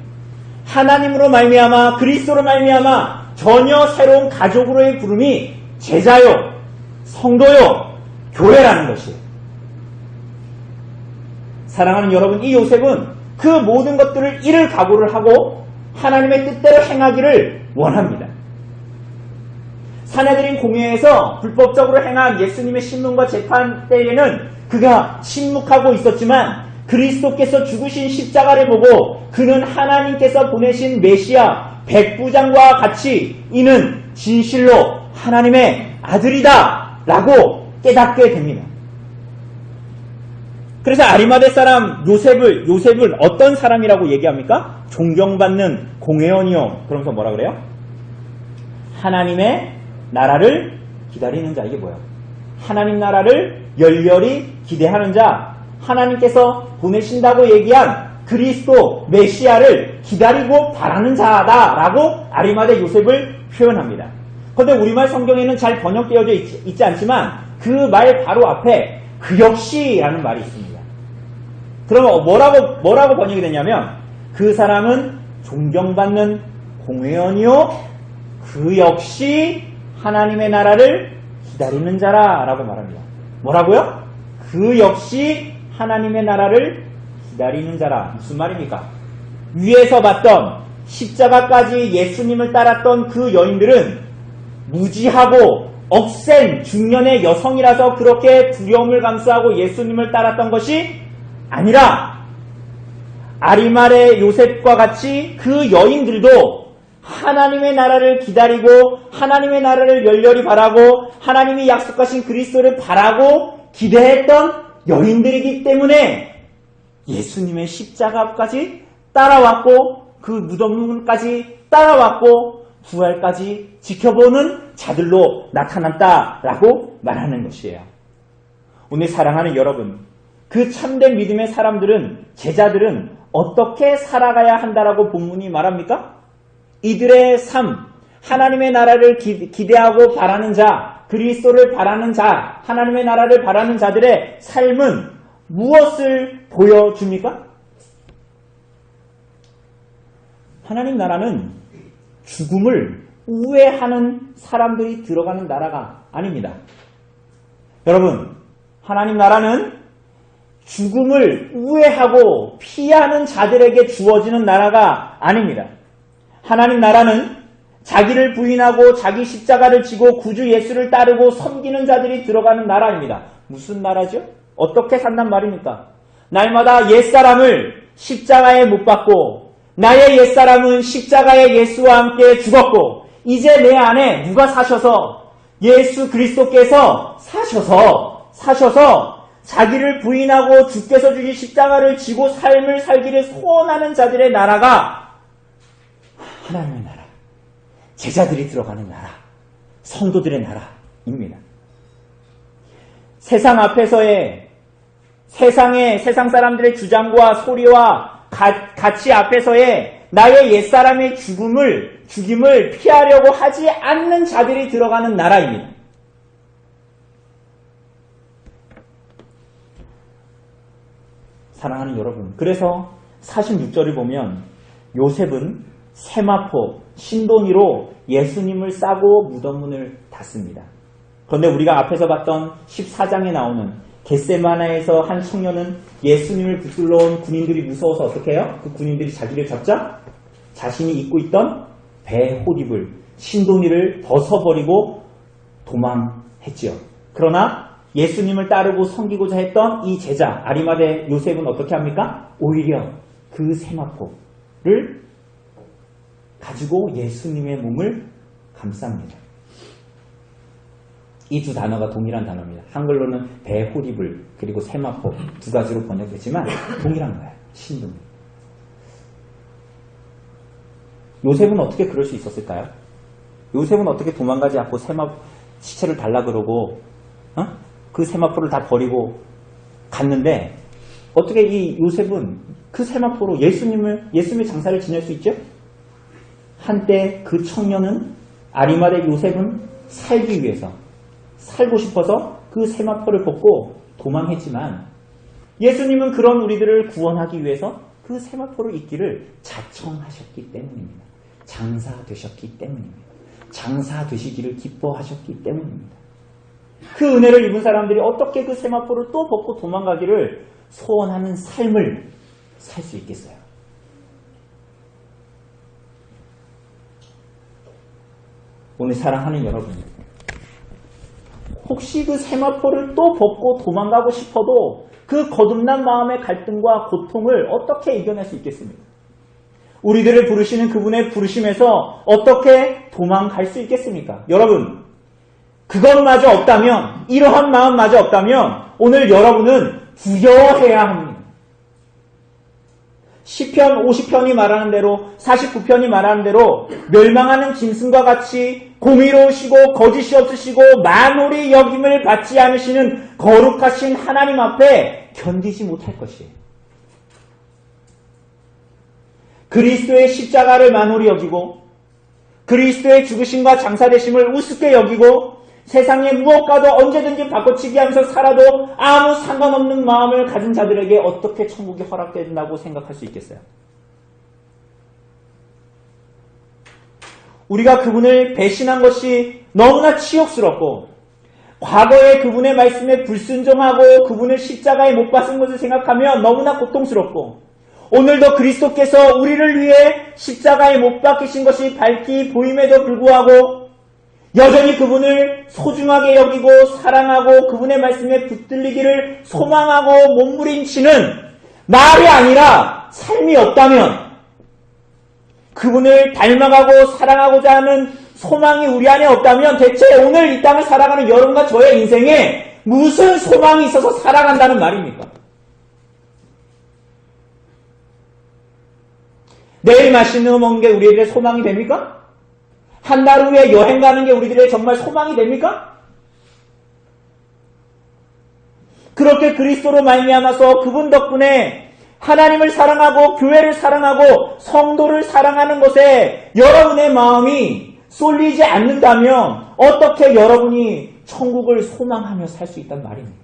하나님으로 말미암아 그리스도로 말미암아 전혀 새로운 가족으로의 부름이 제자요, 성도요, 교회라는 것이에요. 사랑하는 여러분, 이 요셉은 그 모든 것들을 잃을 각오를 하고 하나님의 뜻대로 행하기를 원합니다. 사내들인 공회에서 불법적으로 행한 예수님의 신문과 재판 때에는 그가 침묵하고 있었지만 그리스도께서 죽으신 십자가를 보고 그는 하나님께서 보내신 메시아 백부장과 같이 이는 진실로 하나님의 아들이다 라고 깨닫게 됩니다. 그래서 아리마대 사람 요셉을 어떤 사람이라고 얘기합니까? 존경받는 공회원이요. 그러면서 뭐라 그래요? 하나님의 나라를 기다리는 자. 이게 뭐야? 하나님 나라를 열렬히 기대하는 자, 하나님께서 보내신다고 얘기한 그리스도 메시아를 기다리고 바라는 자다라고 아리마대 요셉을 표현합니다. 그런데 우리말 성경에는 잘 번역되어져 있지 않지만 그 말 바로 앞에 그 역시라는 말이 있습니다. 그러면 뭐라고 번역이 되냐면 그 사람은 존경받는 공회원이요 그 역시 하나님의 나라를 기다리는 자라라고 말합니다. 뭐라고요? 그 역시 하나님의 나라를 기다리는 자라. 무슨 말입니까? 위에서 봤던 십자가까지 예수님을 따랐던 그 여인들은 무지하고 억센 중년의 여성이라서 그렇게 두려움을 감수하고 예수님을 따랐던 것이 아니라 아리마대 요셉과 같이 그 여인들도 하나님의 나라를 기다리고 하나님의 나라를 열렬히 바라고 하나님이 약속하신 그리스도를 바라고 기대했던 여인들이기 때문에 예수님의 십자가까지 따라왔고 그 무덤까지 따라왔고 부활까지 지켜보는 자들로 나타났다라고 말하는 것이에요. 오늘 사랑하는 여러분, 그 참된 믿음의 사람들은, 제자들은 어떻게 살아가야 한다라고 본문이 말합니까? 이들의 삶, 하나님의 나라를 기대하고 바라는 자, 그리스도를 바라는 자, 하나님의 나라를 바라는 자들의 삶은 무엇을 보여줍니까? 하나님 나라는 죽음을 우회하는 사람들이 들어가는 나라가 아닙니다. 여러분, 하나님 나라는 죽음을 우회하고 피하는 자들에게 주어지는 나라가 아닙니다. 하나님 나라는 자기를 부인하고 자기 십자가를 지고 구주 예수를 따르고 섬기는 자들이 들어가는 나라입니다. 무슨 나라죠? 어떻게 산단 말입니까? 날마다 옛사람을 십자가에 못 박고 나의 옛사람은 십자가의 예수와 함께 죽었고 이제 내 안에 누가 사셔서 예수 그리스도께서 사셔서 자기를 부인하고 주께서 주신 십자가를 지고 삶을 살기를 소원하는 자들의 나라가 하나님의 나라, 제자들이 들어가는 나라, 성도들의 나라입니다. 세상 앞에서의 세상 사람들의 주장과 소리와 가치 앞에서의 나의 옛사람의 죽임을 피하려고 하지 않는 자들이 들어가는 나라입니다. 사랑하는 여러분, 그래서 46절을 보면 요셉은 세마포, 신도니로 예수님을 싸고 무덤문을 닫습니다. 그런데 우리가 앞에서 봤던 14장에 나오는 겟세마나에서 한 청년은 예수님을 붙들러 온 군인들이 무서워서 어떻게 해요? 그 군인들이 자기를 잡자 자신이 입고 있던 배 호입을, 신도니를 벗어버리고 도망했지요. 그러나 예수님을 따르고 섬기고자 했던 이 제자 아리마대 요셉은 어떻게 합니까? 오히려 그 세마포를 가지고 예수님의 몸을 감쌉니다. 이 두 단어가 동일한 단어입니다. 한글로는 배호리불 그리고 세마포 두 가지로 번역되지만 동일한 거예요. 신동. 요셉은 어떻게 그럴 수 있었을까요? 요셉은 어떻게 도망가지 않고 시체를 달라 그러고 그 세마포를 다 버리고 갔는데 어떻게 이 요셉은 그 세마포로 예수님의 장사를 지낼 수 있죠? 한때 그 청년은 아리마대 요셉은 살기 위해서 살고 싶어서 그 세마포를 벗고 도망했지만 예수님은 그런 우리들을 구원하기 위해서 그 세마포를 입기를 자청하셨기 때문입니다. 장사되셨기 때문입니다. 장사되시기를 기뻐하셨기 때문입니다. 그 은혜를 입은 사람들이 어떻게 그 세마포를 또 벗고 도망가기를 소원하는 삶을 살 수 있겠어요? 오늘 사랑하는 여러분, 혹시 그 세마포를 또 벗고 도망가고 싶어도 그 거듭난 마음의 갈등과 고통을 어떻게 이겨낼 수 있겠습니까? 우리들을 부르시는 그분의 부르심에서 어떻게 도망갈 수 있겠습니까? 여러분, 그것마저 없다면, 이러한 마음마저 없다면 오늘 여러분은 두려워해야 합니다. 시편 50편이 말하는 대로 49편이 말하는 대로 멸망하는 짐승과 같이 공의로우시고 거짓이 없으시고 만홀히 여김을 받지 않으시는 거룩하신 하나님 앞에 견디지 못할 것이에요. 그리스도의 십자가를 만홀히 여기고 그리스도의 죽으심과 장사되심을 우습게 여기고 세상의 무엇과도 언제든지 바꿔치기 하면서 살아도 아무 상관없는 마음을 가진 자들에게 어떻게 천국이 허락된다고 생각할 수 있겠어요? 우리가 그분을 배신한 것이 너무나 치욕스럽고 과거에 그분의 말씀에 불순종하고 그분을 십자가에 못 박은 것을 생각하면 너무나 고통스럽고 오늘도 그리스도께서 우리를 위해 십자가에 못 박히신 것이 밝히 보임에도 불구하고 여전히 그분을 소중하게 여기고 사랑하고 그분의 말씀에 붙들리기를 소망하고 몸부림치는 말이 아니라 삶이 없다면 그분을 닮아가고 사랑하고자 하는 소망이 우리 안에 없다면 대체 오늘 이 땅을 살아가는 여러분과 저의 인생에 무슨 소망이 있어서 살아간다는 말입니까? 내일 맛있는 거 먹는 게 우리들의 소망이 됩니까? 한 달 후에 여행 가는 게 우리들의 정말 소망이 됩니까? 그렇게 그리스도로 말미암아서 그분 덕분에 하나님을 사랑하고 교회를 사랑하고 성도를 사랑하는 것에 여러분의 마음이 쏠리지 않는다면 어떻게 여러분이 천국을 소망하며 살 수 있단 말입니까?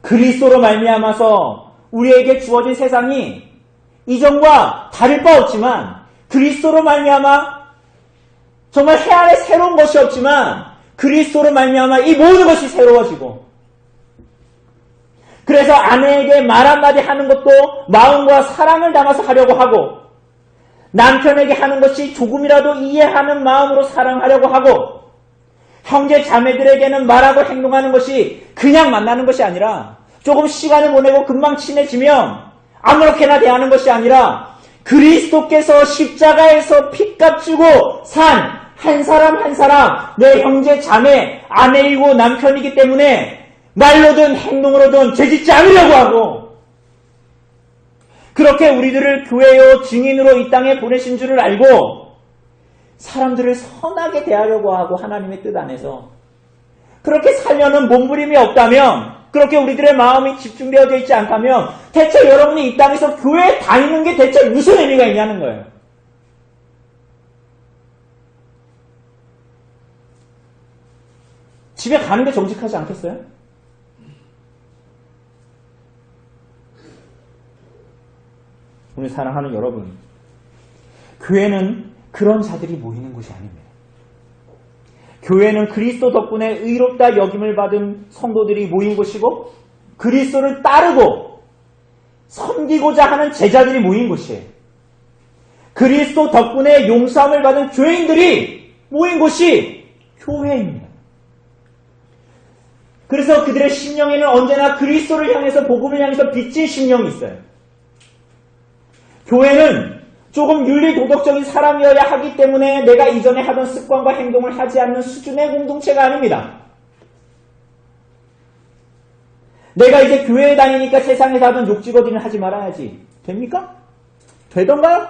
그리스도로 말미암아서 우리에게 주어진 세상이 이전과 다를 바 없지만 그리스도로 말미암아 정말 해 안에 새로운 것이 없지만 그리스도로 말미암아 이 모든 것이 새로워지고 그래서 아내에게 말 한마디 하는 것도 마음과 사랑을 담아서 하려고 하고 남편에게 하는 것이 조금이라도 이해하는 마음으로 사랑하려고 하고 형제 자매들에게는 말하고 행동하는 것이 그냥 만나는 것이 아니라 조금 시간을 보내고 금방 친해지면 아무렇게나 대하는 것이 아니라 그리스도께서 십자가에서 피값 주고 산 한 사람 한 사람 내 형제 자매 아내이고 남편이기 때문에 말로든 행동으로든 죄짓지 않으려고 하고 그렇게 우리들을 교회요 증인으로 이 땅에 보내신 줄을 알고 사람들을 선하게 대하려고 하고 하나님의 뜻 안에서 그렇게 살려는 몸부림이 없다면, 그렇게 우리들의 마음이 집중되어져 있지 않다면 대체 여러분이 이 땅에서 교회에 다니는 게 대체 무슨 의미가 있냐는 거예요. 집에 가는 게 정직하지 않겠어요? 오늘 사랑하는 여러분, 교회는 그런 자들이 모이는 곳이 아닙니다. 교회는 그리스도 덕분에 의롭다 여김을 받은 성도들이 모인 곳이고 그리스도를 따르고 섬기고자 하는 제자들이 모인 곳이에요. 그리스도 덕분에 용서함을 받은 죄인들이 모인 곳이 교회입니다. 그래서 그들의 심령에는 언제나 그리스도를 향해서, 복음을 향해서 빚진 심령이 있어요. 교회는 조금 윤리도덕적인 사람이어야 하기 때문에 내가 이전에 하던 습관과 행동을 하지 않는 수준의 공동체가 아닙니다. 내가 이제 교회에 다니니까 세상에서 하던 욕지거리는 하지 말아야지. 됩니까? 되던가요?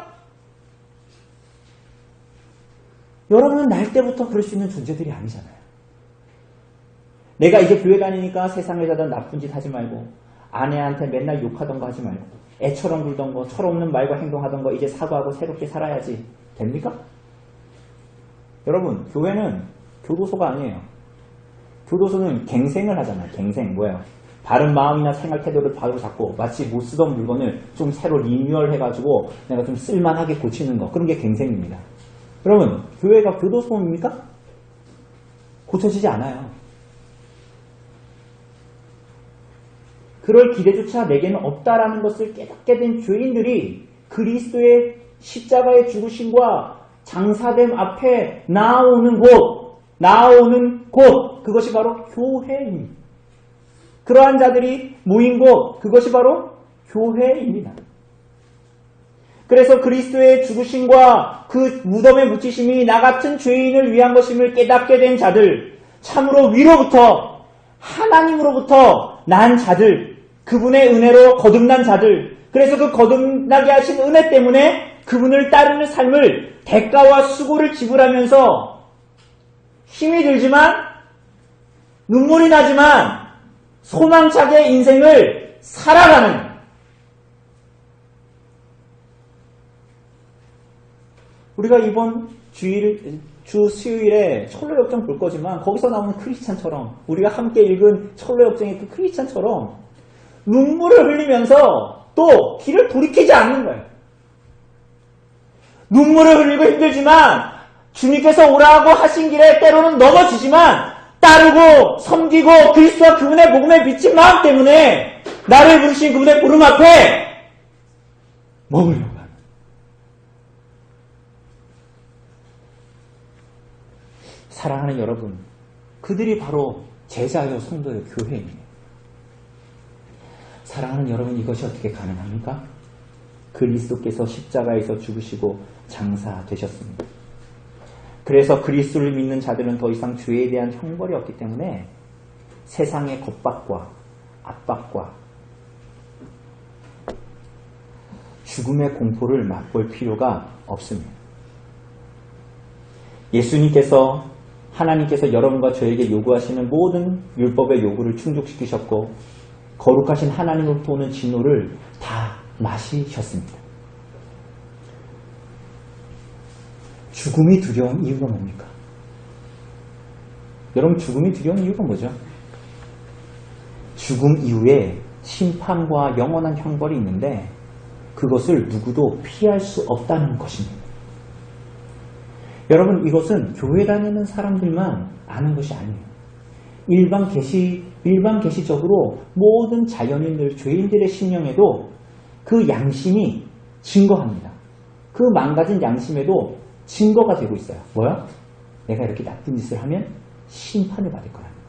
여러분은 날 때부터 그럴 수 있는 존재들이 아니잖아요. 내가 이제 교회 다니니까 세상에서 하던 나쁜 짓 하지 말고, 아내한테 맨날 욕하던 거 하지 말고, 애처럼 굴던 거, 철없는 말과 행동하던 거 이제 사과하고 새롭게 살아야지. 됩니까? 여러분, 교회는 교도소가 아니에요. 교도소는 갱생을 하잖아요. 갱생. 뭐예요? 바른 마음이나 생활 태도를 바로 잡고 마치 못 쓰던 물건을 좀 새로 리뉴얼 해가지고 내가 좀 쓸만하게 고치는 거. 그런 게 갱생입니다. 여러분, 교회가 교도소입니까? 고쳐지지 않아요. 그럴 기대조차 내게는 없다라는 것을 깨닫게 된 죄인들이 그리스도의 십자가의 죽으심과 장사됨 앞에 나오는 곳, 그것이 바로 교회입니다. 그러한 자들이 모인 곳, 그것이 바로 교회입니다. 그래서 그리스도의 죽으심과 그 무덤의 묻히심이 나 같은 죄인을 위한 것임을 깨닫게 된 자들, 참으로 위로부터, 하나님으로부터 난 자들, 그분의 은혜로 거듭난 자들, 그래서 그 거듭나게 하신 은혜 때문에 그분을 따르는 삶을 대가와 수고를 지불하면서 힘이 들지만 눈물이 나지만 소망차게 인생을 살아가는, 우리가 이번 주 수요일에 철로역정 볼 거지만 거기서 나오는 크리스찬처럼, 우리가 함께 읽은 철로역정의 그 크리스찬처럼 눈물을 흘리면서 또 길을 돌이키지 않는 거예요. 눈물을 흘리고 힘들지만 주님께서 오라고 하신 길에 때로는 넘어지지만 따르고 섬기고 그리스도와 그분의 복음에 비친 마음 때문에 나를 부르신 그분의 부름 앞에 머물려고 하는, 사랑하는 여러분, 그들이 바로 제자요 성도요 교회입니다. 사랑하는 여러분, 이것이 어떻게 가능합니까? 그리스도께서 십자가에서 죽으시고 장사되셨습니다. 그래서 그리스도를 믿는 자들은 더 이상 죄에 대한 형벌이 없기 때문에 세상의 겁박과 압박과 죽음의 공포를 맛볼 필요가 없습니다. 예수님께서, 하나님께서 여러분과 저에게 요구하시는 모든 율법의 요구를 충족시키셨고 거룩하신 하나님으로부터 오는 진노를 다 마시셨습니다. 죽음이 두려운 이유가 뭡니까? 여러분, 죽음이 두려운 이유가 뭐죠? 죽음 이후에 심판과 영원한 형벌이 있는데 그것을 누구도 피할 수 없다는 것입니다. 여러분, 이것은 교회 다니는 사람들만 아는 것이 아니에요. 일반 계시적으로 모든 자연인들, 죄인들의 심령에도 그 양심이 증거합니다. 그 망가진 양심에도 증거가 되고 있어요. 뭐야? 내가 이렇게 나쁜 짓을 하면 심판을 받을 거라는 거예요.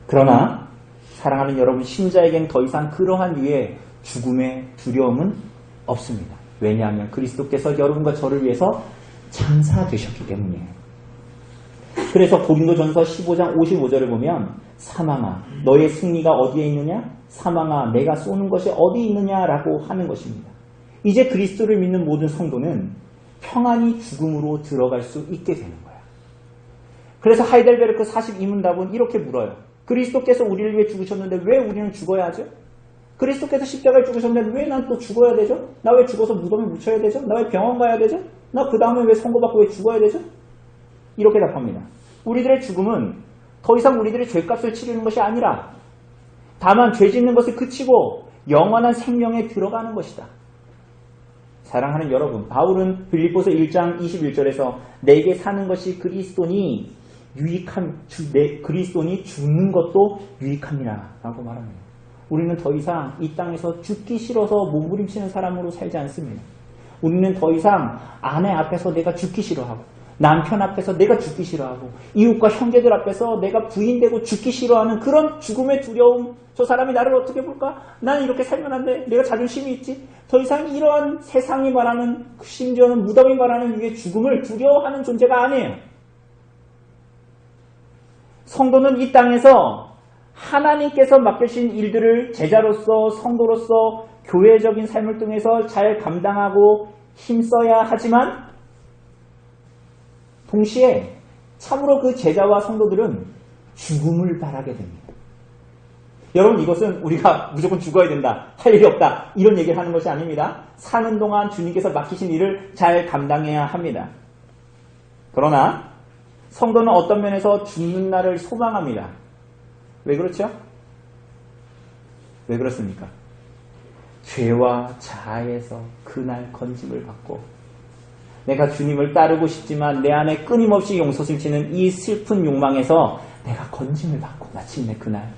그러나 사랑하는 여러분, 신자에겐 더 이상 그러한 류의 죽음의 두려움은 없습니다. 왜냐하면 그리스도께서 여러분과 저를 위해서 장사되셨기 때문이에요. 그래서 고린도전서 15장 55절을 보면 사망아, 너의 승리가 어디에 있느냐? 사망아, 내가 쏘는 것이 어디 있느냐라고 하는 것입니다. 이제 그리스도를 믿는 모든 성도는 평안히 죽음으로 들어갈 수 있게 되는 거예요. 그래서 하이델베르크 42문답은 이렇게 물어요. 그리스도께서 우리를 위해 죽으셨는데 왜 우리는 죽어야 하죠? 그리스도께서 십자가에 죽으셨는데 왜 난 또 죽어야 되죠? 나 왜 죽어서 무덤에 묻혀야 되죠? 나 왜 병원 가야 되죠? 나 그 다음에 왜 선고받고 왜 죽어야 되죠? 이렇게 답합니다. 우리들의 죽음은 더 이상 우리들의 죄값을 치르는 것이 아니라 다만 죄 짓는 것을 그치고 영원한 생명에 들어가는 것이다. 사랑하는 여러분, 바울은 빌립보서 1장 21절에서 내게 사는 것이 그리스도니 그리스도니 죽는 것도 유익함이라 라고 말합니다. 우리는 더 이상 이 땅에서 죽기 싫어서 몸부림치는 사람으로 살지 않습니다. 우리는 더 이상 아내 앞에서 내가 죽기 싫어하고 남편 앞에서 내가 죽기 싫어하고 이웃과 형제들 앞에서 내가 부인되고 죽기 싫어하는 그런 죽음의 두려움, 저 사람이 나를 어떻게 볼까? 나는 이렇게 살면 안 돼. 내가 자존심이 있지. 더 이상 이러한 세상이 말하는, 심지어는 무덤이 말하는 이게 죽음을 두려워하는 존재가 아니에요. 성도는 이 땅에서 하나님께서 맡겨주신 일들을 제자로서, 성도로서 교회적인 삶을 통해서 잘 감당하고 힘써야 하지만 동시에 참으로 그 제자와 성도들은 죽음을 바라게 됩니다. 여러분, 이것은 우리가 무조건 죽어야 된다, 할 일이 없다, 이런 얘기를 하는 것이 아닙니다. 사는 동안 주님께서 맡기신 일을 잘 감당해야 합니다. 그러나 성도는 어떤 면에서 죽는 날을 소망합니다. 왜 그렇죠? 왜 그렇습니까? 죄와 자아에서 그날 건짐을 받고 내가 주님을 따르고 싶지만 내 안에 끊임없이 용솟을 치는 이 슬픈 욕망에서 내가 건짐을 받고 마침내 그날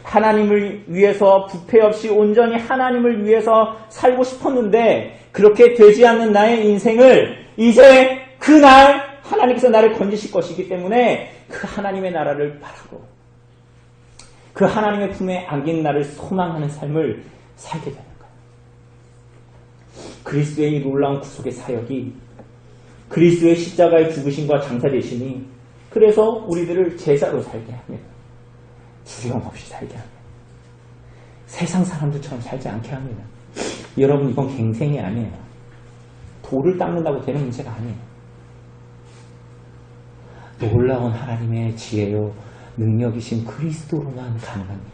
하나님을 위해서 부패 없이 온전히 하나님을 위해서 살고 싶었는데 그렇게 되지 않는 나의 인생을 이제 그날 하나님께서 나를 건지실 것이기 때문에 그 하나님의 나라를 바라고 그 하나님의 품에 안긴 나를 소망하는 삶을 살게 되는 거예요. 그리스도의 이 놀라운 구속의 사역이 그리스도의 십자가의 죽으심과 장사되심이 그래서 우리들을 제자로 살게 합니다. 두려움 없이 살게 합니다. 세상 사람들처럼 살지 않게 합니다. 여러분, 이건 갱생이 아니에요. 돌을 닦는다고 되는 문제가 아니에요. 놀라운 하나님의 지혜요 능력이신 그리스도로만 가능합니다.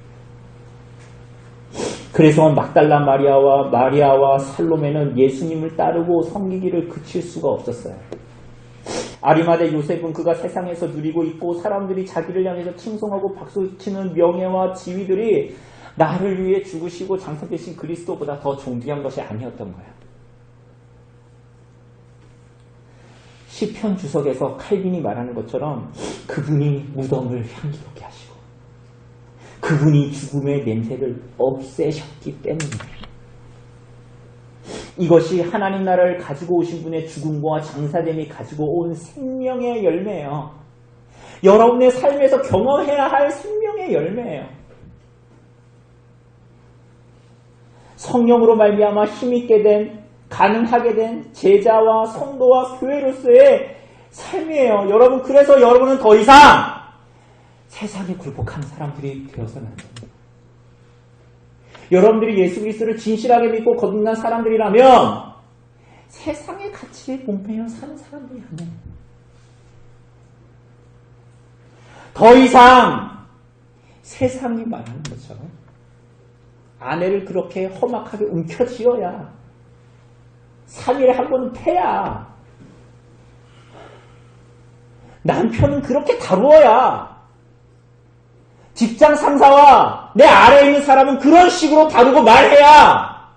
그래서 막달라 마리아와 살로메는 예수님을 따르고 섬기기를 그칠 수가 없었어요. 아리마대 요셉은 그가 세상에서 누리고 있고 사람들이 자기를 향해서 칭송하고 박수치는 명예와 지위들이 나를 위해 죽으시고 장사되신 그리스도보다 더 존귀한 것이 아니었던 거예요. 시편 주석에서 칼빈이 말하는 것처럼 그분이 무덤을 향기롭게 하시고 그분이 죽음의 냄새를 없애셨기 때문입니다. 이것이 하나님 나라를 가지고 오신 분의 죽음과 장사됨이 가지고 온 생명의 열매예요. 여러분의 삶에서 경험해야 할 생명의 열매예요. 성령으로 말미암아 힘있게 된, 가능하게 된 제자와 성도와 교회로서의 삶이에요. 여러분, 그래서 여러분은 더 이상 세상에 굴복하는 사람들이 되어서는 안 됩니다. 여러분들이 예수 그리스도를 진실하게 믿고 거듭난 사람들이라면 세상의 가치에 몸매여 사는 사람들이 아니에요. 더 이상 세상이 말하는 것처럼 아내를 그렇게 험악하게 움켜쥐어야 3일에 한 번은 패야 남편은 그렇게 다루어야 직장 상사와 내 아래에 있는 사람은 그런 식으로 다루고 말해야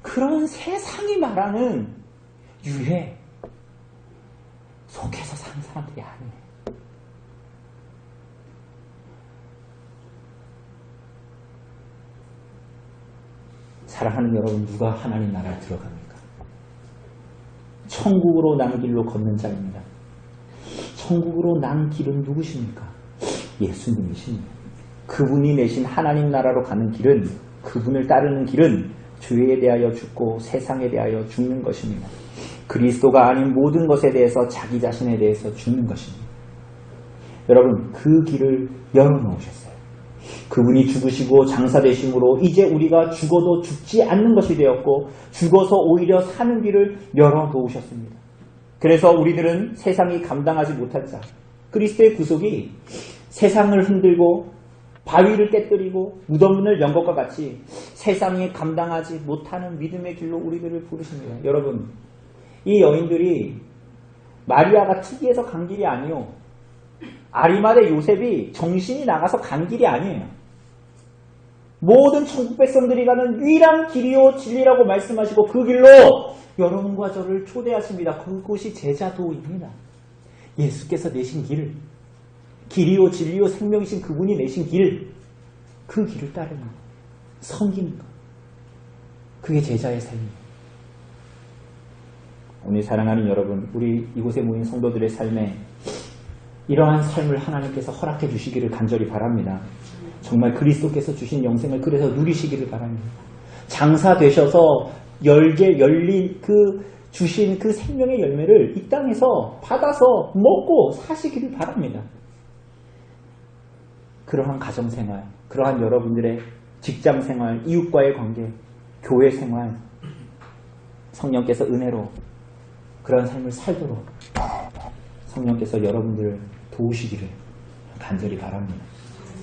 그런 세상이 말하는 유해 속에서 사는 사람들이 아니에요. 사랑하는 여러분, 누가 하나님 나라에 들어갑니까? 천국으로 난 길로 걷는 자입니다. 천국으로 난 길은 누구십니까? 예수님이십니다. 그분이 내신 하나님 나라로 가는 길은, 그분을 따르는 길은 죄에 대하여 죽고 세상에 대하여 죽는 것입니다. 그리스도가 아닌 모든 것에 대해서 자기 자신에 대해서 죽는 것입니다. 여러분, 그 길을 열어놓으셨어요. 그분이 죽으시고 장사되심으로 이제 우리가 죽어도 죽지 않는 것이 되었고 죽어서 오히려 사는 길을 열어놓으셨습니다. 그래서 우리들은 세상이 감당하지 못할 자, 그리스도의 구속이 세상을 흔들고 바위를 깨뜨리고 무덤문을 연 것과 같이 세상이 감당하지 못하는 믿음의 길로 우리들을 부르십니다. 여러분, 이 여인들이 마리아가 특이해서 간 길이 아니요, 아리마대 요셉이 정신이 나가서 간 길이 아니에요. 모든 천국 백성들이 가는 유일한 길이요 진리라고 말씀하시고 그 길로 여러분과 저를 초대하십니다. 그곳이 제자도입니다. 예수께서 내신 길, 길이요 진리요 생명이신 그분이 내신 길, 그 길을 따르는 것, 섬기는 것, 그게 제자의 삶입니다. 오늘 사랑하는 여러분, 우리 이곳에 모인 성도들의 삶에 이러한 삶을 하나님께서 허락해 주시기를 간절히 바랍니다. 정말 그리스도께서 주신 영생을 그래서 누리시기를 바랍니다. 장사 되셔서 열린 주신 그 생명의 열매를 이 땅에서 받아서 먹고 사시기를 바랍니다. 그러한 가정생활, 그러한 여러분들의 직장생활, 이웃과의 관계, 교회생활, 성령께서 은혜로 그런 삶을 살도록 성령께서 여러분들을 도우시기를 간절히 바랍니다.